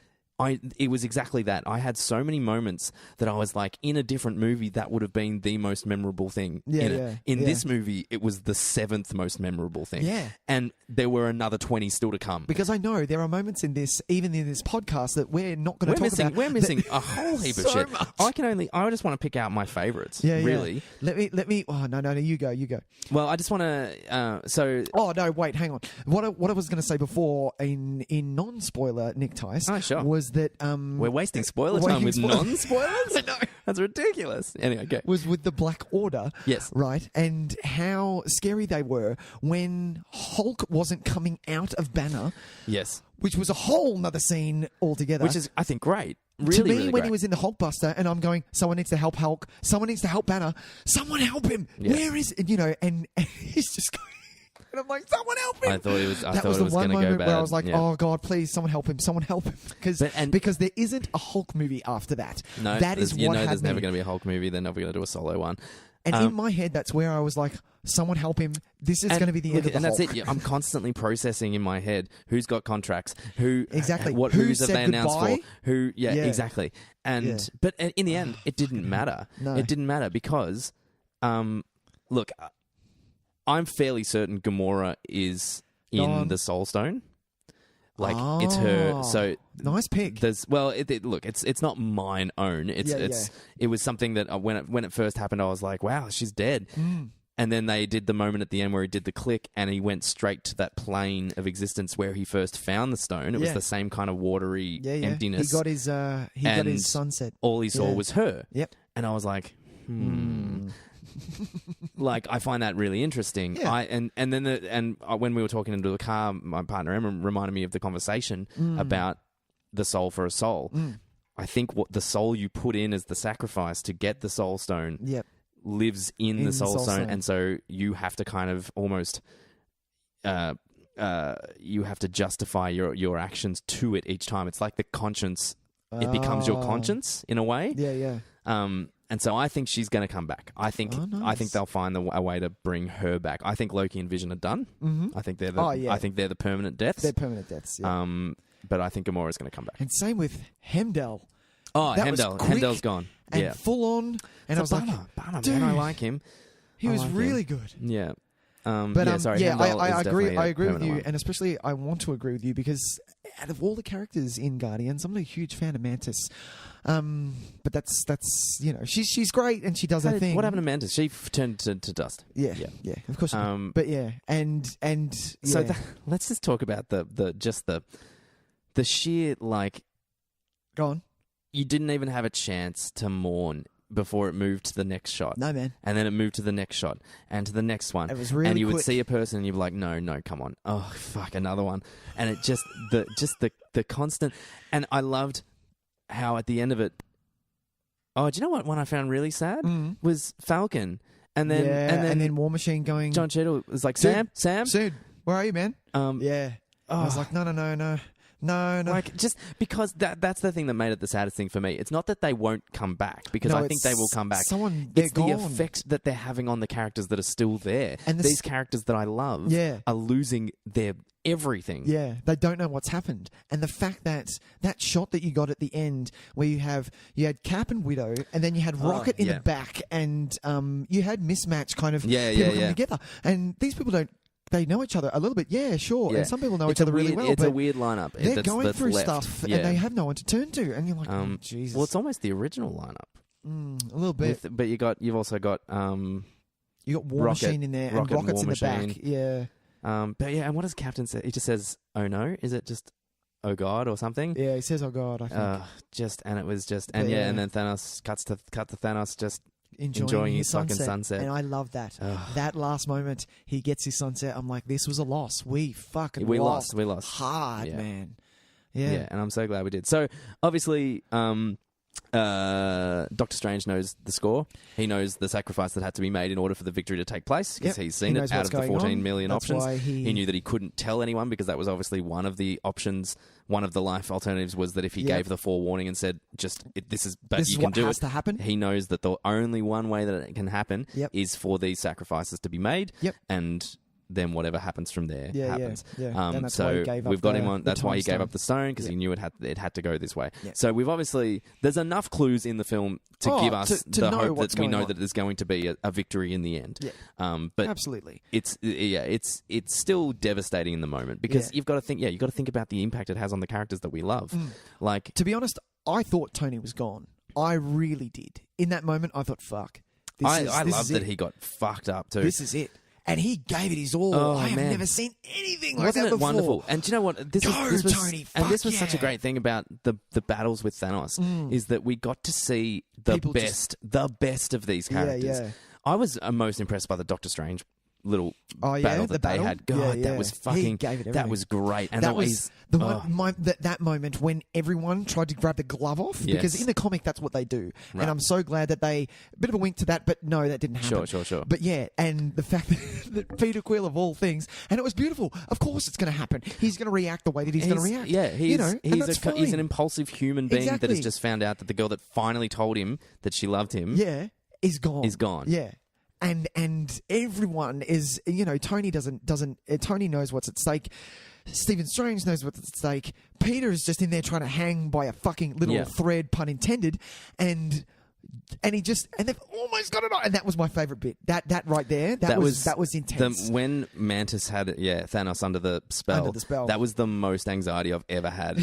It was exactly that. I had so many moments that I was like, in a different movie, that would have been the most memorable thing in it. In this movie, it was the 7th most memorable thing. Yeah. And there were another 20 still to come. Because I know there are moments in this, even in this podcast, that we're not going to talk about. We're missing a whole heap of So shit. much. I just want to pick out my favourites. Yeah, really. Yeah. Let me. Oh no, you go. Well, I just want to. Oh no, wait, hang on. What I was going to say before in non-spoiler, Nick Tice, was that we're wasting spoiler time with non-spoilers. I know, that's ridiculous. Anyway, go. Was with the Black Order, yes, right, and how scary they were when Hulk wasn't coming out of Banner, yes, which was a whole nother scene altogether, which is I think great. Really, to me, really when great. he was in the Hulkbuster, and I'm going, someone needs to help Hulk, someone needs to help Banner, someone help him. Yeah. Where is it? And he's just going. And I'm like, someone help him! I thought it was. That was the one going to go moment bad. where I was like, yeah. oh God, please, someone help him! Someone help him! Because there isn't a Hulk movie after that. No, that is what had there's never me. going to be a Hulk movie. They're never going to do a solo one. And in my head, that's where I was like, someone help him! This is going to be the end of the and Hulk. that's it. Yeah, I'm constantly processing in my head who's got contracts, who exactly, what who who's have said they announced goodbye? for, who Yeah. exactly. And but in the end, it didn't matter. No. It didn't matter because, look, I'm fairly certain Gamora is in the Soul Stone. Like it's her. So nice pick. Look, it's not mine own. It was something that when it first happened, I was like, wow, she's dead. And then they did the moment at the end where he did the click and he went straight to that plane of existence where he first found the stone. It was the same kind of watery emptiness. He got his sunset. All he saw was her. Yep. And I was like, like I find that really interesting. Yeah. And when we were talking into the car, my partner Emma reminded me of the conversation about the soul for a soul. I think what the soul you put in as the sacrifice to get the soul stone lives in the soul stone, and so you have to kind of almost you have to justify your actions to it each time. It's like the conscience. It becomes your conscience in a way. Yeah. And so I think she's going to come back. I think they'll find a way to bring her back. I think Loki and Vision are done. I think they're the permanent deaths. They're permanent deaths. Yeah. But I think Gamora's going to come back. And same with Hemdell. Oh, That was Hemdell. quick Hemdell's gone. And full on. And I was like, bummer, dude, man, I like him. He was really good. Yeah. But sorry, yeah, Hemdell I is agree. definitely I a agree with permanent you, one. and especially I want to agree with you because out of all the characters in Guardians, I'm not a huge fan of Mantis. But that's she's great and she does her thing. What happened to Mantis? She turned to dust. Yeah, of course. But yeah, and so yeah. let's just talk about the sheer like. Go on. You didn't even have a chance to mourn before it moved to the next shot. No, man. And then it moved to the next shot and to the next one. It was really and you would quick. see a person and you'd be like, no, come on. Oh, fuck, another one. And it just the constant. And I loved how at the end of it. Oh, do you know what one I found really sad was Falcon. And then War Machine going. John Cheadle was like, Dude, Sam, Dude, where are you, man? yeah. I was like, no. Like just because that's the thing that made it the saddest thing for me. It's not that they won't come back because I think they will come back. They're the gone. effect that they're having on the characters that are still there. And these characters that I love are losing their everything. Yeah, they don't know what's happened. And the fact that shot that you got at the end where you had Cap and Widow and then you had Rocket in the back and you had mismatch kind of people coming together. And these people they know each other a little bit, sure. Yeah. And some people know each other really well. It's but a weird lineup. They're going through left. stuff and they have no one to turn to. And you're like, oh, Jesus. Well, it's almost the original lineup. A little bit. But you've also got you got War Machine in there and Rocket's in the back. Yeah. But yeah, and what does Captain say? He just says, "Oh no." Is it just "Oh God" or something. Yeah, he says, "Oh God," I think. And then Thanos cut to Thanos just enjoying his fucking sunset. And I love that. That last moment, he gets his sunset. I'm like, this was a loss. We lost. We lost hard, man. Yeah, and I'm so glad we did. So obviously, Doctor Strange knows the score. He knows the sacrifice that had to be made in order for the victory to take place because he's seen it out of the 14 million options. He knew that he couldn't tell anyone because that was obviously one of the options. One of the life alternatives was that if he gave the forewarning and said, "This is what has to happen." He knows that the only one way that it can happen is for these sacrifices to be made, and then whatever happens from there happens. And that's so why he gave up we've got him on. That's why he gave up the stone because he knew it had to go this way. So we've obviously there's enough clues in the film to give us the hope that we know that there's going to be a victory in the end. But absolutely, it's still devastating in the moment because you've got to think. You've got to think about the impact it has on the characters that we love. Like, to be honest, I thought Tony was gone. I really did. In that moment, I thought, "Fuck." I love that he got fucked up too. This is it. And he gave it his all. I have never seen anything like that before. Wasn't it wonderful? And do you know what? This was Tony, this was such a great thing about the battles with Thanos is that we got to see the best of these characters. I was most impressed by the Doctor Strange little battle that they had. God, that was fucking. That was great. And that was the one. That moment when everyone tried to grab the glove off because in the comic that's what they do. Right. And I'm so glad that they a bit of a wink to that, but no, that didn't happen. Sure. But and the fact that Peter Quill of all things, and it was beautiful. Of course, it's going to happen. He's going to react the way that he's going to react. Yeah, he's an impulsive human being that has just found out that the girl that finally told him that she loved him, is gone. Yeah. And everyone is, Tony Tony knows what's at stake. Stephen Strange knows what's at stake. Peter is just in there trying to hang by a fucking little thread, pun intended, and they've almost got it on. And that was my favorite bit. That right there, that was intense. When Mantis had Thanos under the spell, that was the most anxiety I've ever had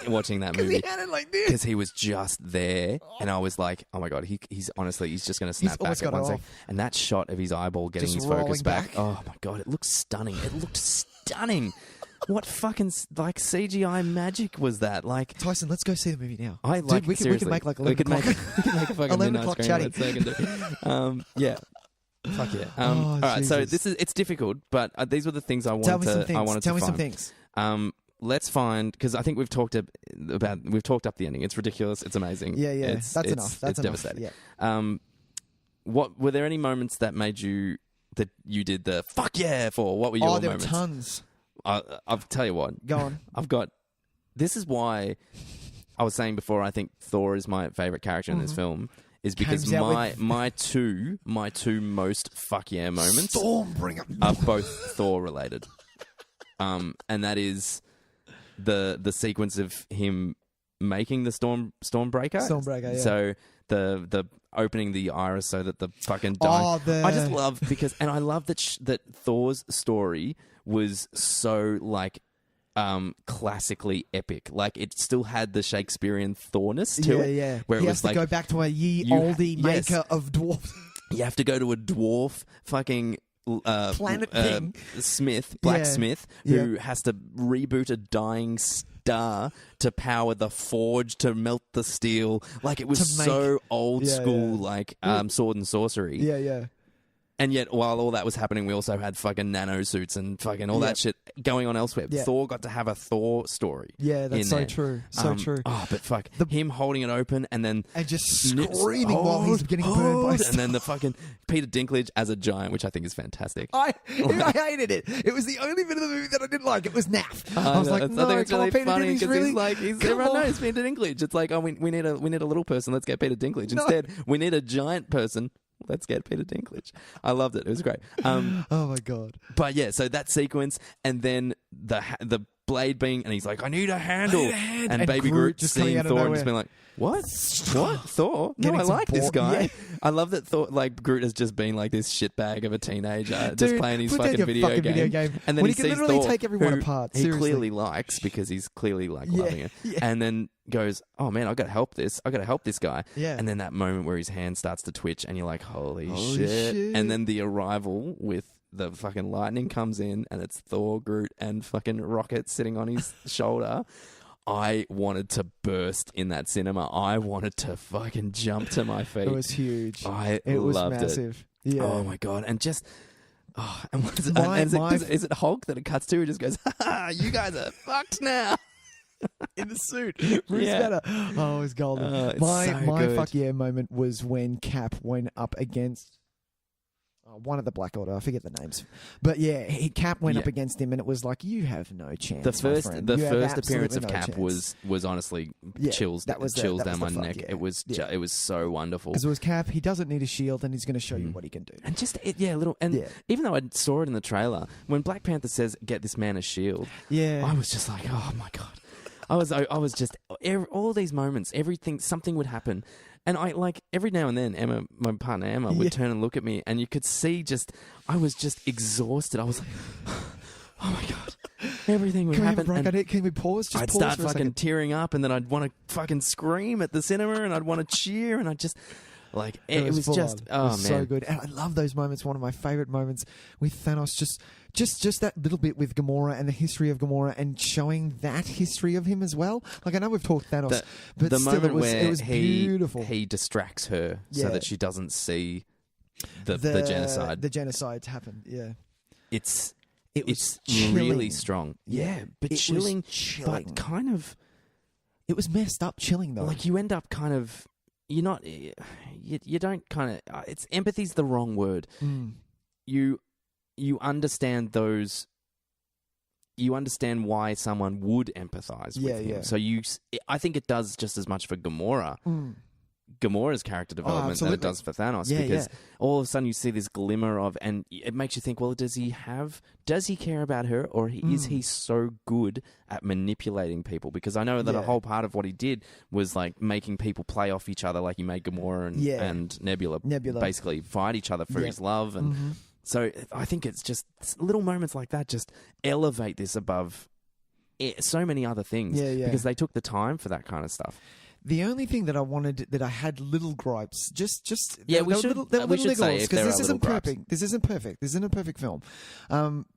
watching that movie. He had it like this. Because he was just there, and I was like, oh my God, he's honestly, he's just going to snap back at one second. And that shot of his eyeball getting his focus back, oh my God, it looks stunning. It looked stunning. What fucking CGI magic was that? Like, Tyson, let's go see the movie now. We can make like 11 o'clock. We can make a fucking 11 o'clock chatting. Yeah. Fuck yeah. All right, so it's difficult, but these were the things I wanted to find. Tell me some things. Let's find, because I think we've talked up the ending. It's ridiculous. It's amazing. Yeah. That's enough. That's devastating. Yeah. What were there any moments that made you did the fuck yeah for? What were your moments? There were tons. I'll tell you what. Go on. This is why I was saying before I think Thor is my favourite character in this film, is because my two most fuck yeah moments are both Thor related. And that is the sequence of him making the Stormbreaker. Stormbreaker, yeah. So the opening the iris so that the fucking I just love I love that Thor's story was so like classically epic. Like it still had the Shakespearean Thorness to it. Yeah. Where he it has was to go back to a oldie maker of dwarfs. You have to go to a dwarf fucking planet thing. Blacksmith, who has to reboot a dying star to power the forge to melt the steel. Like it was so old school, like sword and sorcery. Yeah. And yet, while all that was happening, we also had fucking nanosuits and fucking all that shit going on elsewhere. Yeah. Thor got to have a Thor story. Yeah, that's so true. So true. Oh, but fuck. Him holding it open and then... And just screaming while he's getting burned by... And then the fucking Peter Dinklage as a giant, which I think is fantastic. I hated it. It was the only bit of the movie that I didn't like. It was naff. I was like, I think it's really funny because really? everyone knows Peter Dinklage. It's like, oh, we need a little person. Let's get Peter Dinklage. Instead, we need a giant person. Let's get Peter Dinklage. I loved it. It was great. Oh my God. But yeah, so that sequence and then the blade being, and he's like, I need a handle. And baby Groot just seeing Thor and just being like, what? Thor? No, I like this guy. Yeah. I love that Thor, like Groot has just been like this shitbag of a teenager, just playing his fucking video game. And then he can literally take everyone apart. He clearly likes because he's clearly like loving it. Yeah. And then goes, oh man, I got to help this guy. Yeah. And then that moment where his hand starts to twitch and you're like, holy shit. And then the arrival with the fucking lightning comes in and it's Thor, Groot, and fucking Rocket sitting on his shoulder, I wanted to burst in that cinema. I wanted to fucking jump to my feet. It was huge. It was loved massive. it. Yeah. Oh my God. And just... Oh, and is it Hulk that it cuts to? He just goes, "Ha, you guys are fucked now." In the suit. Bruce Banner. Oh, it was golden. My good. fuck yeah moment was when Cap went up against one of the Black Order. I forget the names. But yeah, Cap went up against him and it was like, you have no chance. The first appearance of Cap chance. was honestly chills. That was chills down my neck. Yeah. It was so wonderful. Because it was Cap, he doesn't need a shield and he's going to show you what he can do. And just even though I saw it in the trailer, when Black Panther says get this man a shield, I was just like, oh my God. I was just all these moments, something would happen, and I like every now and then Emma, my partner Emma, would turn and look at me, and you could see I was just exhausted. I was like, oh my God, everything would happen. Can we pause? Just I'd pause start for a fucking second. tearing up, and then I'd want to fucking scream at the cinema, and I'd want to cheer, and I just. Like it was just so good, and I love those moments. One of my favorite moments with Thanos, just that little bit with Gamora and the history of Gamora, and showing that history of him as well. Like I know we've talked Thanos, but the still, moment it was beautiful. He distracts her so that she doesn't see the genocide. The genocide happened. Yeah, it's chilling. really strong. Yeah, but chilling, but kind of. It was messed up, chilling though. Like you end up kind of. You're not. You don't kind of. It's empathy's the wrong word. You understand those. You understand why someone would empathize with him. So I think it does just as much for Gamora. Gamora's character development than it does for Thanos, because all of a sudden you see this glimmer of, and it makes you think, well, does he care about her, or is he so good at manipulating people? Because I know that a whole part of what he did was like making people play off each other, like he made Gamora and Nebula basically fight each other for his love, and so I think it's just little moments like that just elevate this above so many other things, because they took the time for that kind of stuff. The only thing that I wanted, that I had little gripes, we should say if there are this isn't gripes. perfect. This isn't perfect. This isn't a perfect film.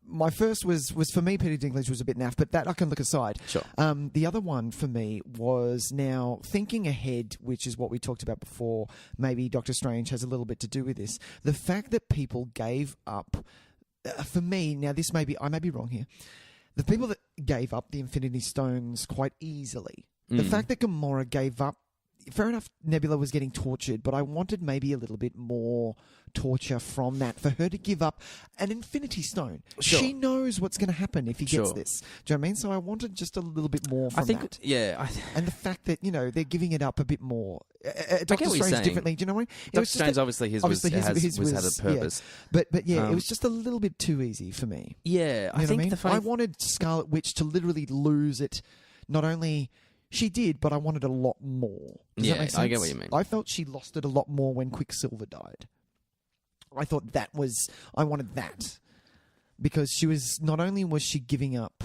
My first was for me, Peter Dinklage was a bit naff, but that I can look aside. Sure. The other one for me was now thinking ahead, which is what we talked about before. Maybe Doctor Strange has a little bit to do with this. The fact that people gave up, for me, now this may be, I may be wrong here. The people that gave up the Infinity Stones quite easily. The fact that Gamora gave up, fair enough, Nebula was getting tortured, but I wanted maybe a little bit more torture from that, for her to give up an Infinity Stone. Sure. She knows what's going to happen if he gets this. Do you know what I mean? So I wanted just a little bit more from that. Yeah. And the fact that, they're giving it up a bit more. Doctor Strange differently, do you know what I mean? Doctor Strange, obviously, his had a purpose. Yeah. But yeah, it was just a little bit too easy for me. Yeah, I think I wanted Scarlet Witch to literally lose it, not only... She did, but I wanted a lot more. Does that make sense? I get what you mean. I felt she lost it a lot more when Quicksilver died. I thought I wanted that. Because she was, not only was she giving up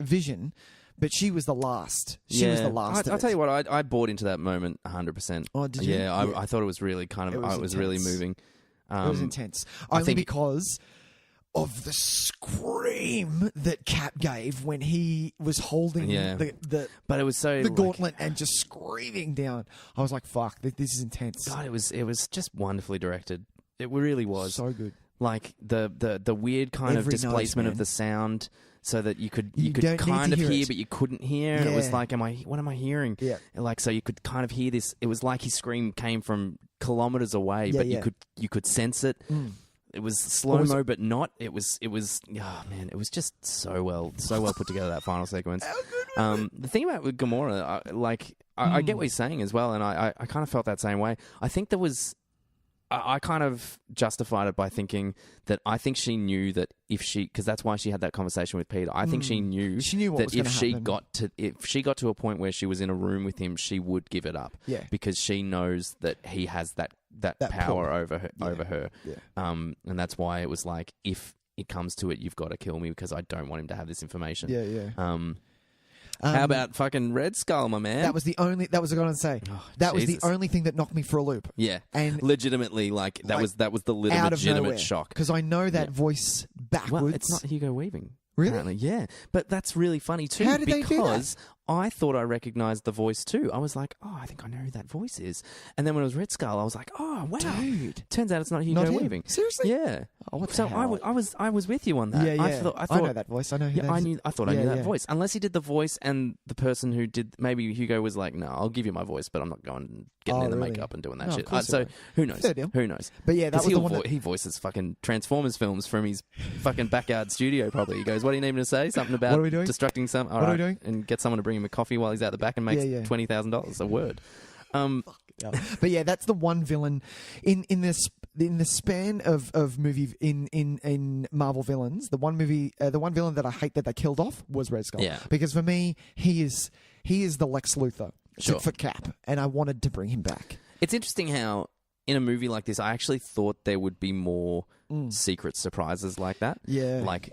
Vision, but she was the last. She was the last. I'll tell you what, I bought into that moment 100%. Oh, did you? Yeah, I thought it was really kind of, it was really moving. It was intense. Only because of the scream that Cap gave when he was holding but it was so the gauntlet and just screaming down. I was like, "Fuck, this is intense." God, it was just wonderfly directed. It really was so good. Like the weird kind of displacement of the sound, so that you could kind of hear, but you couldn't hear. And it was like, what am I hearing? Yeah. Like, so you could kind of hear this. It was like his scream came from kilometers away, but you could sense it. It was slow-mo, but not. It was. Oh man, it was just so well put together, that final sequence. The thing about with Gamora, I get what he's saying as well, and I kind of felt that same way. I think there was. I kind of justified it by thinking that I think she knew that because that's why she had that conversation with Peter. I think she knew what that was if she got to a point where she was in a room with him, she would give it up. Yeah. Because she knows that he has that power over her. Yeah. And that's why it was like, if it comes to it, you've got to kill me because I don't want him to have this information. Yeah, yeah. How about fucking Red Skull, my man? That was the only. That was what I was going to say. That was the only thing that knocked me for a loop. Yeah, and legitimately, that was the legitimate shock. Because I know that voice backwards. Well, it's not Hugo Weaving. Really? Apparently, yeah. But that's really funny too. How did they do that? Because I thought I recognised the voice too. I was like, oh, I think I know who that voice is. And then when it was Red Skull, I was like, oh, wow. Dude. Turns out it's not Hugo Weaving. Seriously? Yeah. Oh, what the so hell? I was with you on that. Yeah, yeah. I thought know that voice. I know who that is. I thought I knew that voice. Unless he did the voice and the person who did, maybe Hugo was like, no, I'll give you my voice, but I'm not going and getting in the makeup and doing that shit. So who knows? Fair deal. Who knows? But yeah, that was the one he voices fucking Transformers films from his fucking backyard studio probably. He goes, what do you need me to say? Something about what are we doing? Destructing some. All what right, are we doing? And get someone to bring him a coffee while he's out the back and makes $20,000 a word. But yeah, that's the one villain in the span of movie in Marvel villains. The one villain that I hate that they killed off was Red Skull. Yeah. Because for me, he is the Lex Luthor for Cap, and I wanted to bring him back. It's interesting how in a movie like this, I actually thought there would be more secret surprises like that. Yeah, like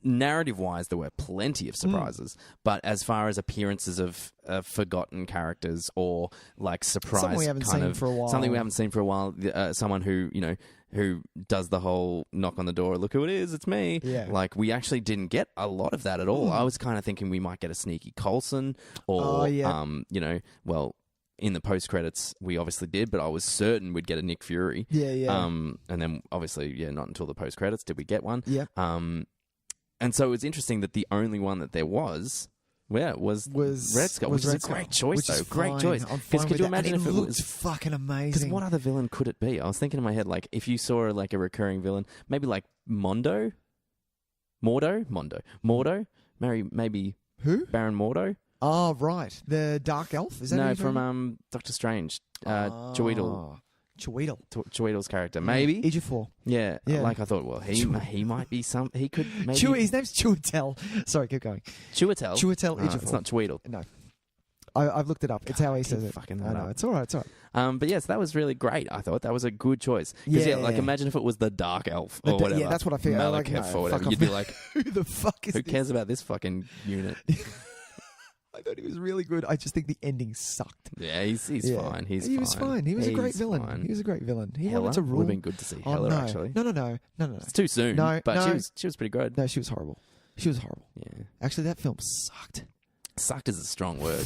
narrative-wise, there were plenty of surprises, but as far as appearances of forgotten characters or like surprise, something we haven't seen for a while, someone who does the whole knock on the door, look who it is, it's me. Yeah. Like we actually didn't get a lot of that at all. I was kind of thinking we might get a sneaky Coulson or in the post credits, we obviously did, but I was certain we'd get a Nick Fury. Yeah, yeah. And then obviously, not until the post credits did we get one. Yeah. And so it's interesting that the only one that there was Red Skull, which is a great choice, though. Great choice. Because could you imagine if it was fucking amazing? Because what other villain could it be? I was thinking in my head, like if you saw like a recurring villain, maybe like Mordo, maybe who? Baron Mordo. Oh, right. The Dark Elf? Is that no, from Doctor Strange. Chiweedle's character. Maybe. Ejiofor. Yeah. Like I thought, well, he might be he could maybe... His name's Chiwetel. Sorry, keep going. Chiwetel Ejiofor. It's not Chiweedle. No. I've looked it up. It's how he says it. Fucking I know. It's all right. But yes, that was really great. I thought that was a good choice. Because imagine if it was the Dark Elf or whatever. Yeah, that's what I feel. Malekith or whatever. You'd be like, who the fuck is who cares about this fucking unit? I thought he was really good. I just think the ending sucked. Yeah, he's fine. He was fine. He was a great villain. Fine. He was a great villain. He Hela wanted to rule. would have been good to see Hela, actually. No. It's too soon. No, but she was pretty good. No, she was horrible. Yeah. Actually, that film sucked. Sucked is a strong word.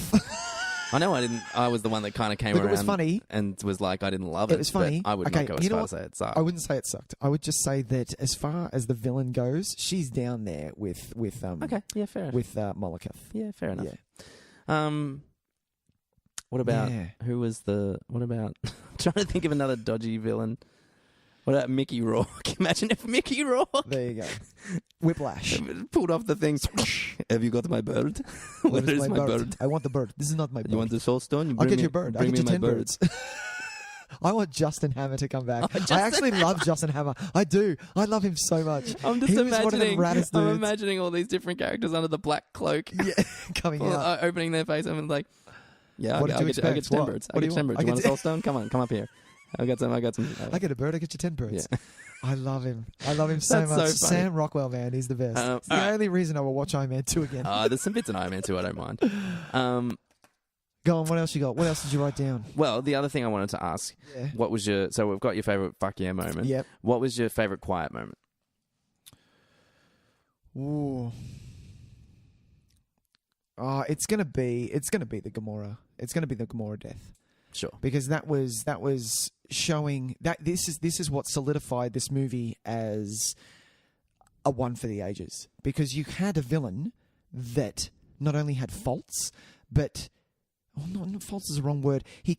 I know I didn't. I was the one that kind of came around. It was funny and was like, I didn't love it. It was funny. I would not go as far as say it sucked. I wouldn't say it sucked. I would just say that as far as the villain goes, she's down there with okay, yeah, fair enough. With Malekith. Yeah, fair enough. Yeah. What about what about? I'm trying to think of another dodgy villain. What about Mickey Rourke? Imagine if Mickey Rourke. There you go. Whiplash. Pulled off the thing. Have you got my bird? Where is my bird? I want the bird. This is not my bird. You want the soul stone? I'll get your bird. I'll get you 10 birds. I want Justin Hammer to come back. I actually love Justin Hammer. I do. I love him so much. I'm just imagining all these different characters under the black cloak. Yeah, coming out. Opening their face and like, I'll get you 10 birds. What do you want? You want a soul stone? Come up here. I got some. I get a bird. I get you 10 birds. Yeah. I love him. I love him so much. So Sam Rockwell, man, he's the best. It's the only reason I will watch Iron Man 2 again. There's some bits in Iron Man 2 I don't mind. Go on. What else you got? What else did you write down? Well, the other thing I wanted to ask, what was your? So we've got your favorite fuck yeah moment. Yep. What was your favorite quiet moment? Ooh. Oh, it's gonna be the Gamora. It's gonna be the Gamora death. Sure. Because that was showing that this is what solidified this movie as a one for the ages. Because you had a villain that not only had faults, but not faults is the wrong word. He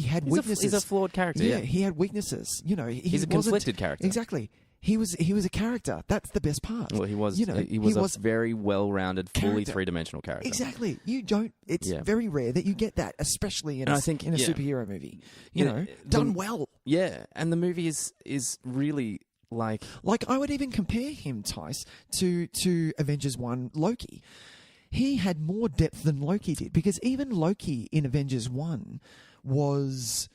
had weaknesses. He's a flawed character. Yeah, he had weaknesses. He's a conflicted character. Exactly. He was a character. That's the best part. Well, he was. He was a very well-rounded, fully three-dimensional character. Exactly. You don't. It's very rare that you get that, especially in a superhero movie. Done well. Yeah, and the movie is really like I would even compare him, Tys, to Avengers 1 Loki. He had more depth than Loki did, because even Loki in Avengers 1 was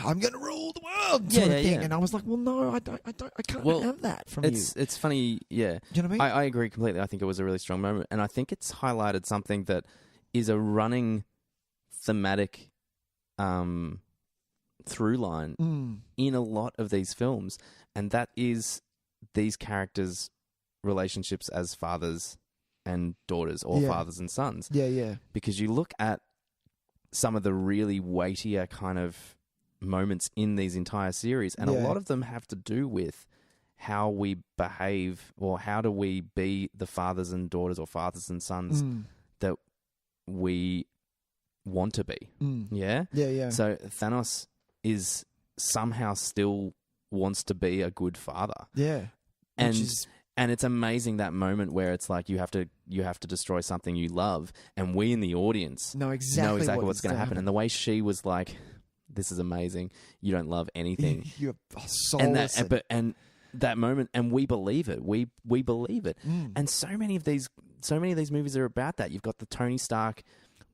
I'm going to rule the world sort of thing. And I was like, well, no, I can't have that from you. It's funny, yeah. Do you know what I mean? I agree completely. I think it was a really strong moment, and I think it's highlighted something that is a running thematic through line in a lot of these films, and that is these characters' relationships as fathers and daughters, or fathers and sons. Yeah. Because you look at some of the really weightier kind of moments in these entire series, and a lot of them have to do with how we behave, or how do we be the fathers and daughters, or fathers and sons that we want to be. Yeah? Yeah. So Thanos is somehow still wants to be a good father. Yeah. And it's amazing, that moment where it's like you have to destroy something you love, and we in the audience know exactly what's going to happen. And the way she was like, "This is amazing. You don't love anything. You're soulless." And that moment, and we believe it. We believe it. And so many of these movies are about that. You've got the Tony Stark,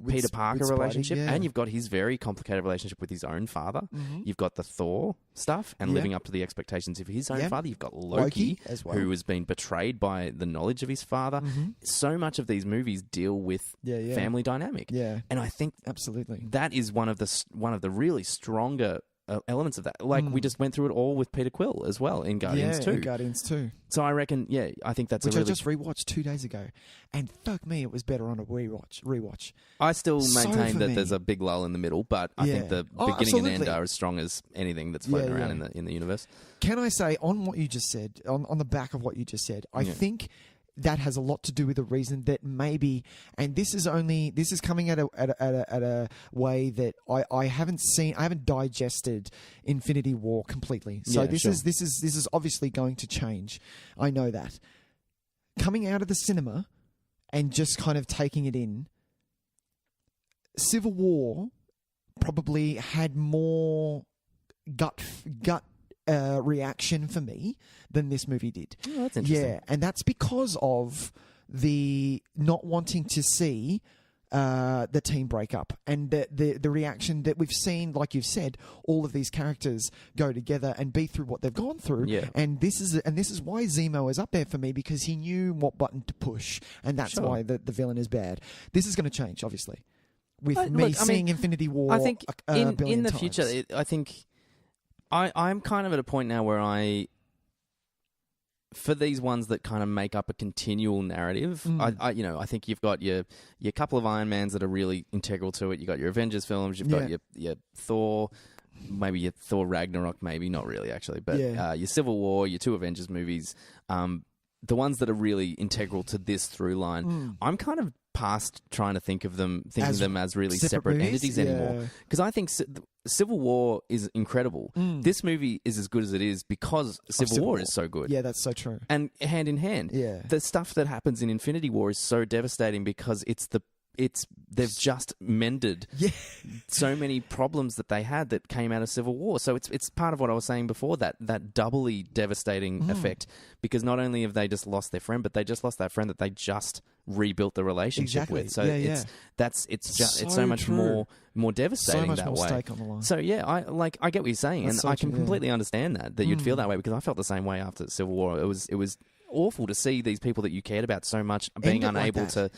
Peter Parker relationship, and you've got his very complicated relationship with his own father. You've got the Thor stuff and living up to the expectations of his own father. You've got Loki as well, who has been betrayed by the knowledge of his father. So much of these movies deal with family dynamic. And I think absolutely that is one of the really stronger elements of that. Like we just went through it all with Peter Quill as well in Guardians 2. Guardians 2. So I reckon, I think that's which I just rewatched 2 days ago, and fuck me, it was better on a rewatch. I still maintain that there's a big lull in the middle, but I think the beginning and end are as strong as anything that's floating around in the universe. Can I say, on what you just said, on the back of what you just said, I think that has a lot to do with the reason that maybe, and this is coming at a way that I haven't digested Infinity War completely. So this is obviously going to change. I know that. Coming out of the cinema and just kind of taking it in, Civil War probably had more gut reaction for me than this movie did. Oh, that's interesting. Yeah, and that's because of the not wanting to see the team break up, and the reaction that we've seen, like you've said, all of these characters go together and be through what they've gone through. Yeah. And this is why Zemo is up there for me, because he knew what button to push, and that's why the villain is bad. This is going to change, obviously, with seeing Infinity War. I think in the times. future, I think I'm kind of at a point now where for these ones that kind of make up a continual narrative, I think you've got your couple of Iron Mans that are really integral to it. You've got your Avengers films, you've got your Thor, maybe your Thor Ragnarok, maybe not really actually, but your Civil War, your 2 Avengers movies, the ones that are really integral to this through line. I'm kind of past trying to think of them as really separate entities anymore, because I think Civil War is incredible. This movie is as good as it is because Civil War is so good. Yeah, that's so true. And hand in hand, the stuff that happens in Infinity War is so devastating because they've just mended so many problems that they had that came out of Civil War. So it's part of what I was saying before, that doubly devastating effect, because not only have they just lost their friend, but they just lost that friend that they just rebuilt the relationship with. So it's so much more devastating that way. Stake on the line. So I get what you're saying, and I can completely understand that you'd feel that way, because I felt the same way after Civil War. It was awful to see these people that you cared about so much being unable to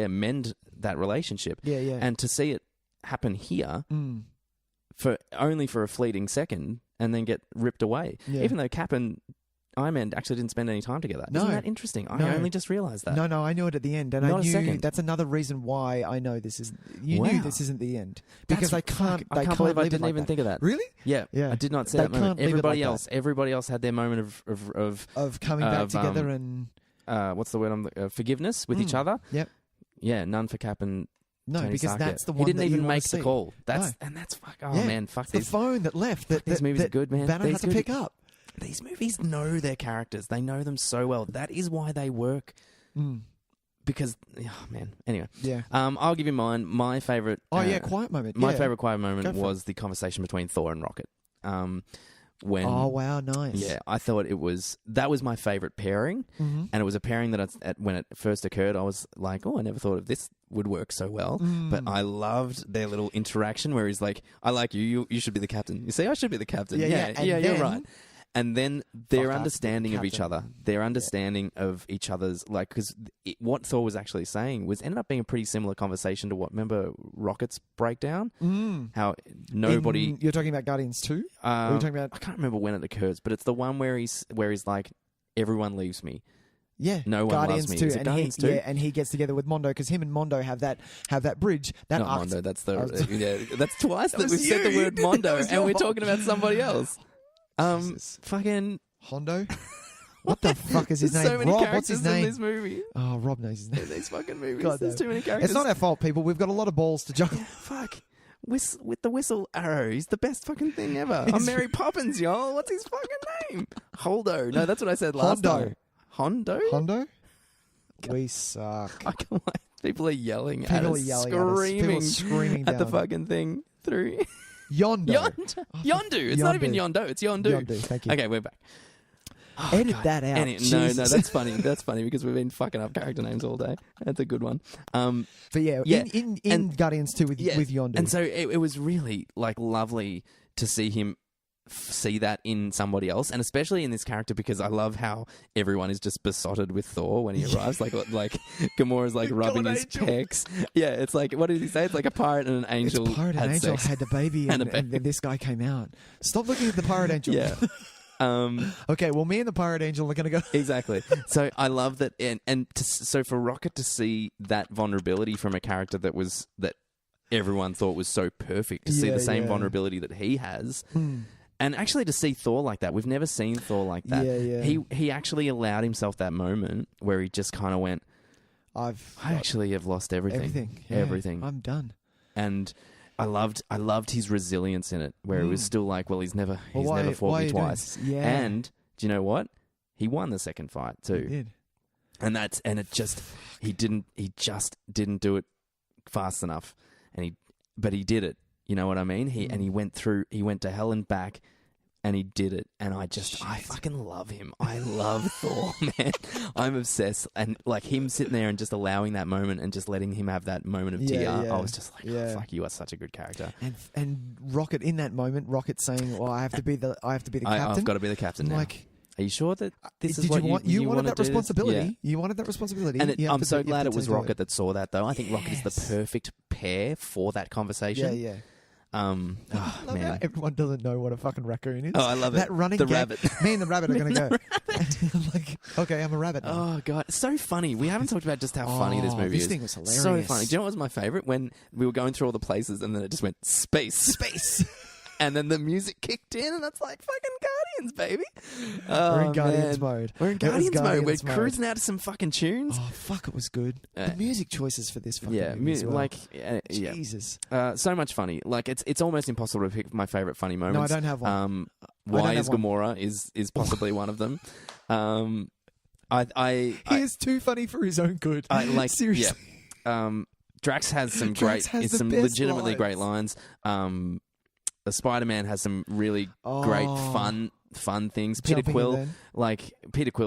mend that relationship. And to see it happen here for a fleeting second and then get ripped away. Even though Cap and Iron Man actually didn't spend any time together. Isn't that interesting? I only just realised that. No, I knew it at the end, and I knew that's another reason why I know this is. You knew this isn't the end, because I can't believe I didn't even think of that. Really? Yeah. I did not see that moment. Everybody else had their moment of coming back together and what's the word? Forgiveness with each other. Yep. Yeah, none for Cap and. No, Tony because Stark that's the one he didn't that even you make see. the call. That's fuck. Oh man, fuck it's these. The phone that left. These movies are good, man. Banner had to pick up. These movies know their characters. They know them so well. That is why they work. Because, man. Anyway. Yeah. I'll give you mine. My favourite... quiet moment. My favourite quiet moment was the conversation between Thor and Rocket. Oh, wow, nice. Yeah, I thought that was my favourite pairing. And it was a pairing that when it first occurred, I was like, I never thought of this would work so well. But I loved their little interaction where he's like, "I like you. You should be the captain." You say, "I should be the captain." Yeah, you're right. And then their understanding of each other, their understanding of each other's, like, because what Thor was actually saying ended up being a pretty similar conversation to what, remember Rocket's breakdown? How nobody... You're talking about Guardians 2? Are you talking about... I can't remember when it occurs, but it's the one where he's like, everyone leaves me. Yeah, no one Guardians loves me. 2, Is it Guardians 2? Yeah, and he gets together with Mondo because him and Mondo have that bridge. That Not Mondo, that's that's twice that we've said the word Mondo, and we're talking about somebody else. Fucking Hondo. What the fuck is his name? So many Rob. characters What's his name? in this movie. Oh, Rob knows his name. In these fucking movies, God, there's too many characters. It's not our fault, people. We've got a lot of balls to juggle. Fuck. With the whistle arrow, he's the best fucking thing ever. I'm Mary Poppins, y'all. What's his fucking name? Holdo. No, that's what I said last time. Hondo? Hondo? We suck. I can't wait. People are yelling at us. Screaming at the fucking thing through. Yondu. Yondu. It's not even Yondo. It's Yondu. Yondu. Thank you. Okay, we're back. Edit that out. No, that's funny. That's funny because we've been fucking up character names all day. That's a good one. But in Guardians 2 with Yondu. And so it was really like lovely to see him see that in somebody else, and especially in this character, because I love how everyone is just besotted with Thor when he arrives. like Gamora's like rubbing his pecs. Yeah, it's like, what did he say? It's like a pirate and an angel. Pirate and angel had the baby, and then this guy came out. Stop looking at the pirate angel. Yeah. Okay, well, me and the pirate angel are going to go. Exactly. So I love that, so for Rocket to see that vulnerability from a character that everyone thought was so perfect, to see the same vulnerability that he has. And actually to see Thor like that, we've never seen Thor like that. He actually allowed himself that moment where he just kind of went, I actually have lost everything. Everything. I'm done. And I loved his resilience in it, where it was still like, well, he's never fought me twice. Yeah. And do you know what? He won the second fight too. He did. He just didn't do it fast enough. But he did it. You know what I mean? He went to hell and back, and he did it. And I fucking love him. I love Thor, man. I'm obsessed. And like him sitting there and just allowing that moment and just letting him have that moment of tear, I was just like, oh, fuck, you are such a good character. And Rocket in that moment, Rocket saying, "Well, I have to be the captain. I've got to be the captain now." Like, are you sure that this is what you wanted that do responsibility? Yeah. You wanted that responsibility. And I'm so glad it was Rocket that saw that, though. I think Rocket is the perfect pair for that conversation. Yeah. I love how everyone doesn't know what a fucking raccoon is. Oh, I love it. That running the gag, rabbit. Me and the rabbit are going to go. I'm like, okay, I'm a rabbit now. Oh, God. It's so funny. We haven't talked about just how funny this movie is. This thing was hilarious. So funny. Do you know what was my favourite? When we were going through all the places and then it just went, space. And then the music kicked in, and that's like fucking Guardians, baby. We're in Guardians mode. We're in Guardians mode. We're cruising out to some fucking tunes. Oh, fuck, it was good. The music choices for this fucking movie as well. Like, Jesus. So much funny. Like, it's almost impossible to pick my favourite funny moments. No, I don't have one. Why is Gamora is possibly one of them. He is too funny for his own good. Seriously. Yeah. Drax has some legitimately great lines. Spider-Man has some really great fun things. Peter Quill,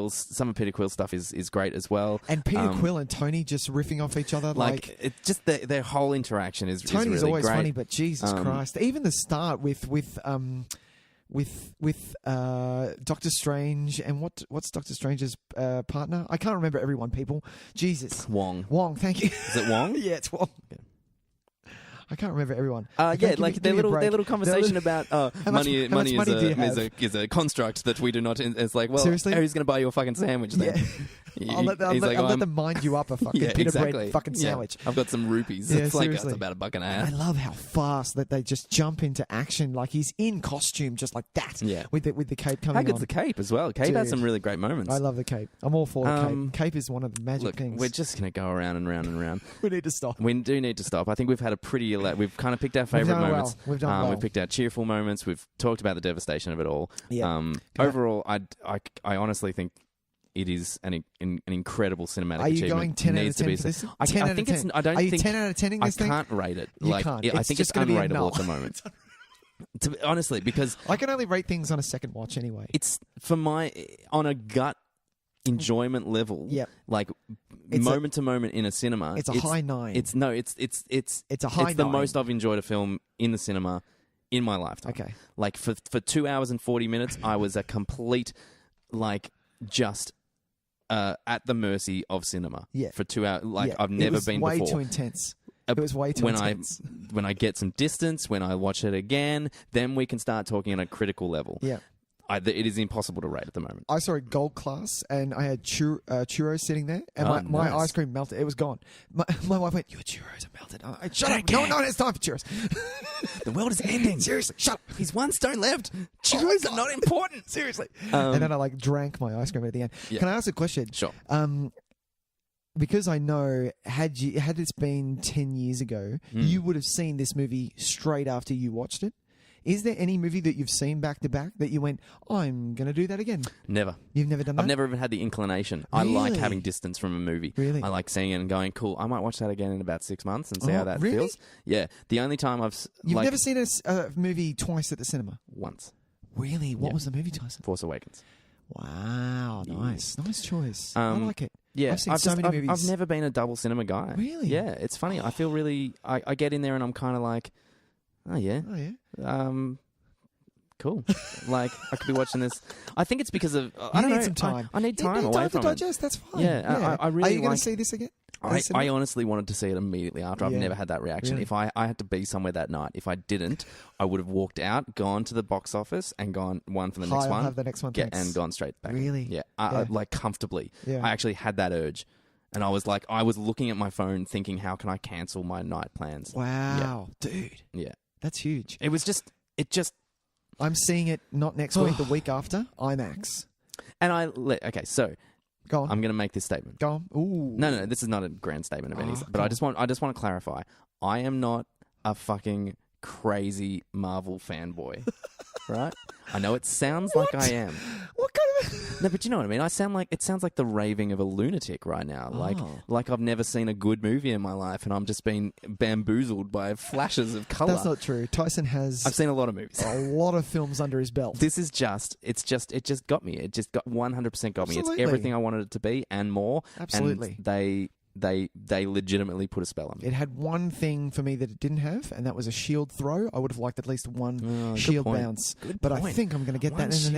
some of Peter Quill's stuff is great as well. And Peter Quill and Tony just riffing off each other, it's just their whole interaction is Tony's really always great. funny, but Jesus Christ, even the start with Doctor Strange and what's Doctor Strange's partner? I can't remember everyone. People, Jesus, Wong, thank you. Is it Wong? Yeah, it's Wong. Okay. I can't remember everyone. Their little conversation about money is a construct that we do not. It's like, well, seriously? Who's going to buy you a fucking sandwich then? Yeah. I'll let them mind you up a fucking pita bread fucking sandwich. I've got some rupees. Yeah, it's like that's about $1.50. I love how fast that they just jump into action. Like he's in costume just like that. Yeah. With the cape coming on. How good's the cape as well? Cape has some really great moments. I love the cape. I'm all for the cape. Cape is one of the magic things. We're just going to go around and round and round. We need to stop. We do need to stop. I think we've had a pretty... We've kind of picked our favourite moments. We've done well. We've picked our cheerful moments. We've talked about the devastation of it all. Yeah. Overall, I honestly think it is an incredible cinematic achievement. Are you going 10 out of 10 for this? I think it's... I don't Are you think... 10 out of 10 in this thing? I can't rate it. You can't. I think it's unrateable at the moment. Honestly, because... I can only rate things on a second watch anyway. It's, on a gut enjoyment level, like It's moment to moment in a cinema, it's a high 9. It's a high. It's the 9. most I've enjoyed a film in the cinema in my lifetime. Okay. Like for 2 hours and 40 minutes, I was a complete just at the mercy of cinema. Yeah. For 2 hours, I've never been before. Way too intense. It was way too intense. When I get some distance, when I watch it again, then we can start talking on a critical level. Yeah. It is impossible to rate at the moment. I saw a gold class, and I had churros sitting there, and my ice cream melted. It was gone. My wife went, "Your churros are melted." I'm like, "Shut up! No one has time for churros. The world is ending. Seriously, shut up. He's one stone left. Churros are not important. Seriously." And then I drank my ice cream at the end. Yeah. Can I ask a question? Sure. Because I know, had this been 10 years ago, you would have seen this movie straight after you watched it. Is there any movie that you've seen back to back that you went, I'm going to do that again? Never. You've never done that? I've never even had the inclination. Really? I like having distance from a movie. Really? I like seeing it and going, cool, I might watch that again in about 6 months and see how that feels. Yeah. The only time You've never seen a movie twice at the cinema? Once. Really? What was the movie twice? Force Awakens. Wow. Nice. Nice choice. I like it. Yeah, I've seen so many movies. I've never been a double cinema guy. Really? Yeah, it's funny. I feel really... I get in there and I'm kind of like, oh, yeah. Cool. I could be watching this. I think it's because of... I don't need know. some time. I need time you need away time from to digest. it. That's fine. Yeah. I really Are you going to see this again? I honestly wanted to see it immediately after. I've never had that reaction. Really? If I had to be somewhere that night, if I didn't, I would have walked out, gone to the box office and gone one for the next I'll one. have the next one, thanks. And gone straight back. Really? Yeah. Comfortably. Yeah. I actually had that urge. And I was looking at my phone thinking, how can I cancel my night plans? Wow. Dude. Yeah. That's huge. It just... I'm seeing it not next week, the week after, IMAX. And so... Go on. I'm going to make this statement. Go on. Ooh. No, this is not a grand statement of any. But I just want to clarify. I am not a fucking crazy Marvel fanboy, right? I know it sounds like I am. What kind of... No, but you know what I mean. It sounds like the raving of a lunatic right now. Like I've never seen a good movie in my life, and I'm just being bamboozled by flashes of color. That's not true. Tyson has... I've seen a lot of movies. A lot of films under his belt. This is it just got me. It just got 100% got me. It's everything I wanted it to be and more. Absolutely. And they legitimately put a spell on me. It had one thing for me that it didn't have, and that was a shield throw. I would have liked at least one shield bounce. But I think I'm going to get that in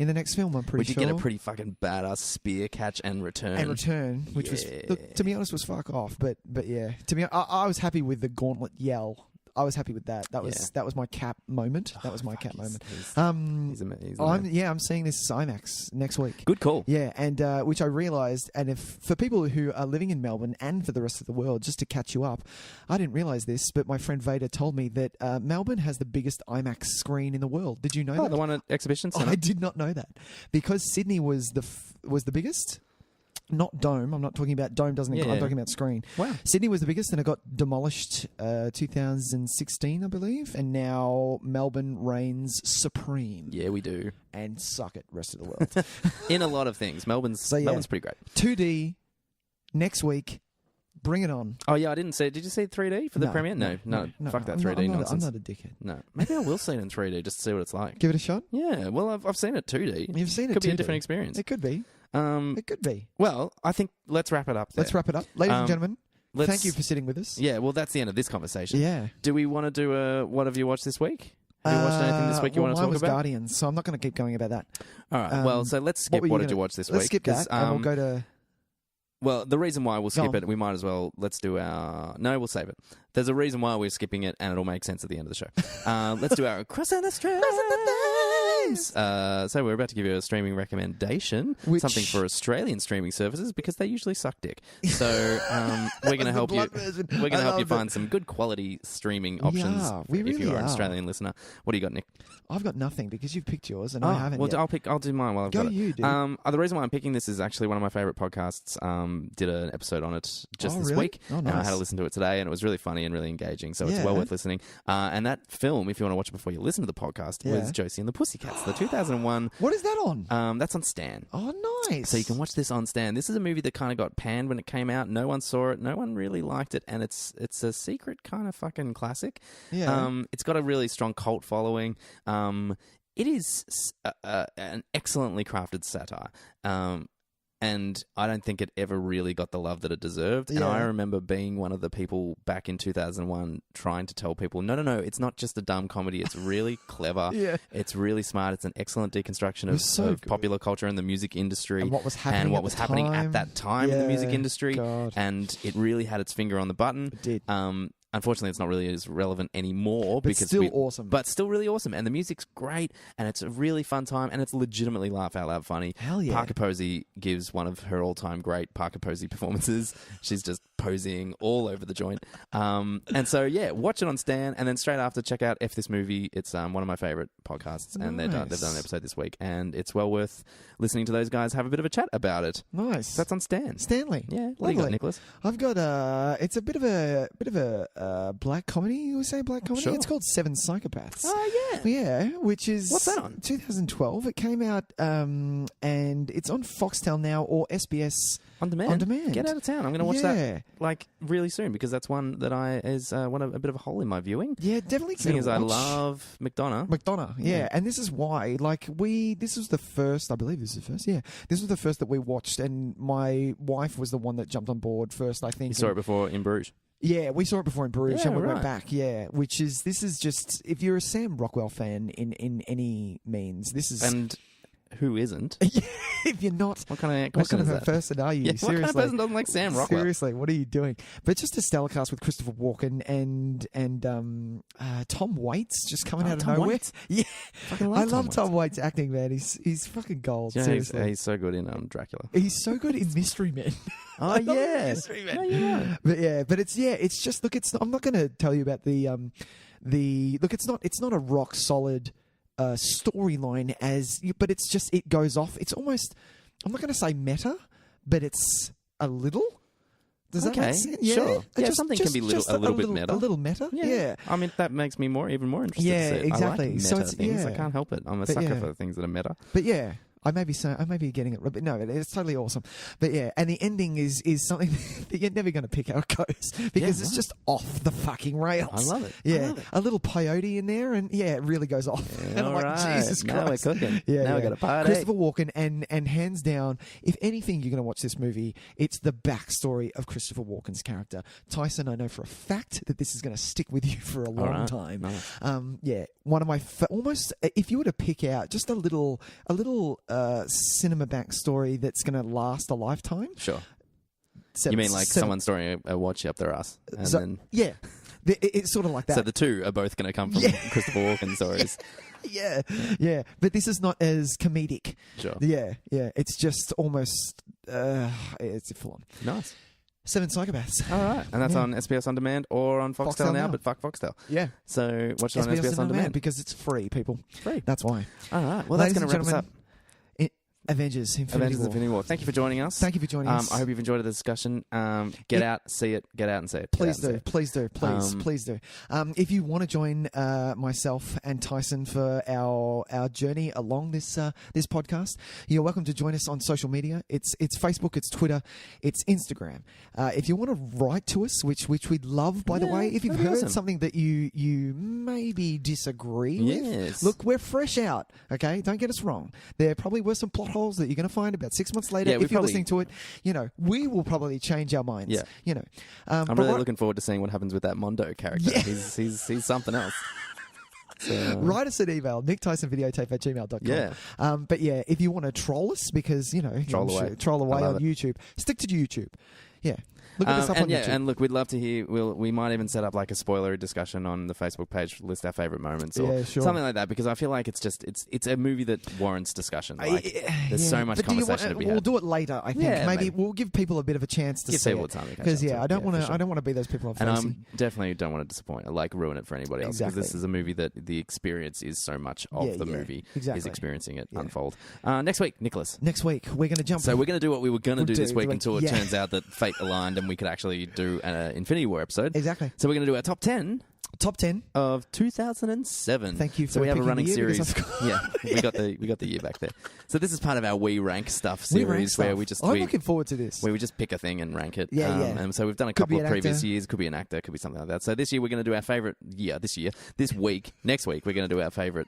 the next film. I'm pretty sure. Would you get a pretty fucking badass spear catch and return? Which was, look, to be honest, was fuck off. But yeah, I was happy with the gauntlet yell. I was happy with that. That was my cap moment. That was my cap moment. I'm seeing this IMAX next week. Good call. Yeah, and which I realised, and if for people who are living in Melbourne and for the rest of the world, just to catch you up, I didn't realise this, but my friend Vader told me that Melbourne has the biggest IMAX screen in the world. Did you know that? The one at Exhibition Centre? I did not know that because Sydney was the biggest. Not Dome. I'm not talking about Dome. I'm talking about screen. Wow. Sydney was the biggest, and it got demolished 2016, I believe. And now Melbourne reigns supreme. Yeah, we do. And suck it, rest of the world. In a lot of things, Melbourne's pretty great. 2D next week. Bring it on. Oh yeah, I didn't see it. Did you see it 3D for the premiere? No. Fuck that 3D nonsense. I'm not a dickhead. No, maybe I will see it in 3D just to see what it's like. Give it a shot. Yeah. Well, I've seen it 2D. You've seen it. Could 2D. be a different experience. It could be. It could be. Well, I think let's wrap it up there. Let's wrap it up. Ladies and gentlemen, thank you for sitting with us. Yeah, well, that's the end of this conversation. Yeah. Do we want to do a what have you watched this week? Have you watched anything this week you want to talk about? Guardians, so I'm not going to keep going about that. All right. Well, so let's skip what did you watch this week. Let's skip that, and we'll go to... Well, the reason why we'll skip it, we might as well, let's do our... No, we'll save it. There's a reason why we're skipping it, and it'll make sense at the end of the show. Let's do our Crossing the Streams. So we're about to give you a streaming recommendation, something for Australian streaming services, because they usually suck dick. So we're going to help you. We're going to help you find some good quality streaming options if you're an Australian listener. What do you got, Nick? I've got nothing because you've picked yours and I haven't. Well, yet. I'll do mine while I've got it. You, dude. The reason why I'm picking this is actually one of my favorite podcasts. Did an episode on it just this week. Oh, nice. And I had to listen to it today, and it was really funny and really engaging. So it's well worth listening. And that film, if you want to watch it before you listen to the podcast, was Josie and the Pussycats, the 2001. What is that on? That's on Stan. Oh, nice. So you can watch this on Stan. This is a movie that kind of got panned when it came out. No one saw it. No one really liked it, and it's a secret kind of fucking classic. Yeah. It's got a really strong cult following. It is an excellently crafted satire. And I don't think it ever really got the love that it deserved. And I remember being one of the people back in 2001 trying to tell people, no, it's not just a dumb comedy. It's really clever. It's really smart. It's an excellent deconstruction of popular culture and the music industry. And what was happening, at that time in the music industry. God. And it really had its finger on the button. It did. Unfortunately, it's not really as relevant anymore. But still awesome. But still really awesome. And the music's great, and it's a really fun time, and it's legitimately laugh-out-loud funny. Hell yeah. Parker Posey gives one of her all-time great Parker Posey performances. She's just posing all over the joint. And so, watch it on Stan, and then straight after, check out F This Movie. It's one of my favourite podcasts, and they've done an episode this week, and it's well worth listening to those guys have a bit of a chat about it. Nice. That's on Stan. Stanley. Yeah. What do you got, Nicholas? I've got it's a bit of a black comedy. You would say black comedy? Sure. It's called Seven Psychopaths. Oh, yeah. Yeah, which is... What's that on? 2012. It came out, and it's on Foxtel now or SBS On demand. Get out of town. I'm going to watch that really soon because that's one that is a bit of a hole in my viewing. Yeah, definitely. Seeing as I love McDonough. Yeah. And this is why. This was the first. I believe this is the first. Yeah, this was the first that we watched, and my wife was the one that jumped on board first. I think you saw it before in Bruges. Yeah, we saw it before in Bruges, and we went right. back. Yeah, this is just, if you're a Sam Rockwell fan in any means, this is. And who isn't? If you're not, what kind of person are you? Yeah, Seriously, what kind of person doesn't like Sam Rockwell? Seriously, what are you doing? But just a stellar cast with Christopher Walken and Tom Waits just coming out of Tom nowhere. Waits? Yeah, I love Tom Waits acting, man. He's fucking gold. Yeah, seriously, he's so good in Dracula. He's so good in Mystery Men. Oh yeah, Mystery Men. No, you're right. But it's just look. I'm not going to tell you about the look. It's not a rock solid storyline but it's just, it goes off. It's almost, I'm not going to say meta, but it's a little. Does that make sense? Yeah, sure. Yeah, something can be a little bit meta. A little meta. Yeah. I mean, that makes me even more interested. Yeah, exactly. I like meta things. I can't help it. I'm a sucker for things that are meta. But yeah. I may be getting it, but no, it's totally awesome. But yeah, and the ending is something that you're never going to pick how it goes because it's just off the fucking rails. I love it. Yeah, a little peyote in there, and it really goes off. Yeah, and I'm like, Jesus Christ, now we're cooking. Now we got a party. Christopher Walken, and hands down, if anything, you're going to watch this movie, it's the backstory of Christopher Walken's character. Tyson, I know for a fact that this is going to stick with you for a long time. Nice. One of my almost, if you were to pick out just a little cinema backstory that's going to last a lifetime. Sure. You mean like someone's throwing a watch up their ass? Yeah. It's sort of like that. So the two are both going to come from Christopher Walken stories. Yeah. But this is not as comedic. Sure. Yeah. It's just almost, it's full on. Nice. Seven Psychopaths. All right. And that's on SBS On Demand or on Foxtel now, but fuck Foxtel. Yeah. So watch it on SBS On Demand. Because it's free, people. Free. That's why. All right. Well, that's going to wrap us up. Avengers Infinity War. Thank you for joining us. Thank you for joining us. I hope you've enjoyed the discussion. Get out, see it. Get out and see it. Please do. Please do. If you want to join myself and Tyson for our journey along this podcast, you're welcome to join us on social media. It's Facebook, it's Twitter, it's Instagram. If you want to write to us, which we'd love, by the way, if you've heard something that you maybe disagree with, look, we're fresh out. Okay, don't get us wrong. There probably were some plot holes that you're going to find about 6 months later. If you're listening to it, we will probably change our minds. Yeah. I'm really looking forward to seeing what happens with that Mondo character. Yeah. He's something else. So, write us an email, nicktysonvideotape@gmail.com. Yeah. But yeah, if you want to troll us, because, troll away on YouTube, stick to YouTube. Yeah. Look at us up on YouTube. And look, we'd love to hear. We might even set up like a spoilery discussion on the Facebook page, list our favourite moments or something like that, because I feel like it's a movie that warrants discussion. There's so much conversation to be had. We'll do it later, I think. Maybe we'll give people a bit of a chance to see it. Because I don't want to be those people on Facebook. And I definitely don't want to disappoint, ruin it for anybody else. Because this is a movie that the experience is so much of the movie is experiencing it unfold. Next week, Nicholas. Next week, we're going to jump. So we're going to do what we were going to do this week until it turns out that fate aligned and we could actually do an Infinity War episode. Exactly. So we're going to do our top 10 of 2007. Thank you for So we have a running series. we got the year back there. So this is part of our We Rank Stuff series where we just... I'm looking forward to this. Where we just pick a thing and rank it. Yeah. And so we've done a couple of previous years. Could be an actor, could be something like that. So this year we're going to do our favourite... This week, next week, we're going to do our favourite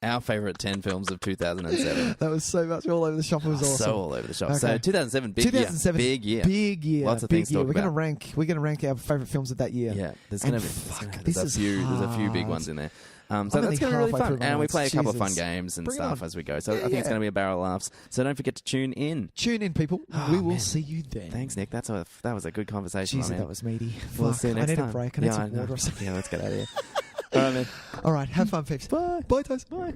our favourite 10 films of 2007. That was so much all over the shop. It was awesome. So all over the shop. Okay. So 2007, big year. Big year. Lots of big things to year. talk We're about. We're gonna rank our favourite films of that year. Yeah, there's a few big ones in there. So that's going to be really fun. And we play a couple of fun games and stuff as we go. So I think it's going to be a barrel of laughs. So don't forget to tune in. Tune in, people. We will see you then. Thanks, Nick. That was a good conversation. Jeez, that was meaty. We'll see you next time. I need a break. I need some water or something. Yeah, let's get out of here. All right, man. All right, have fun, peeps. Bye. Bye, Tys. Bye.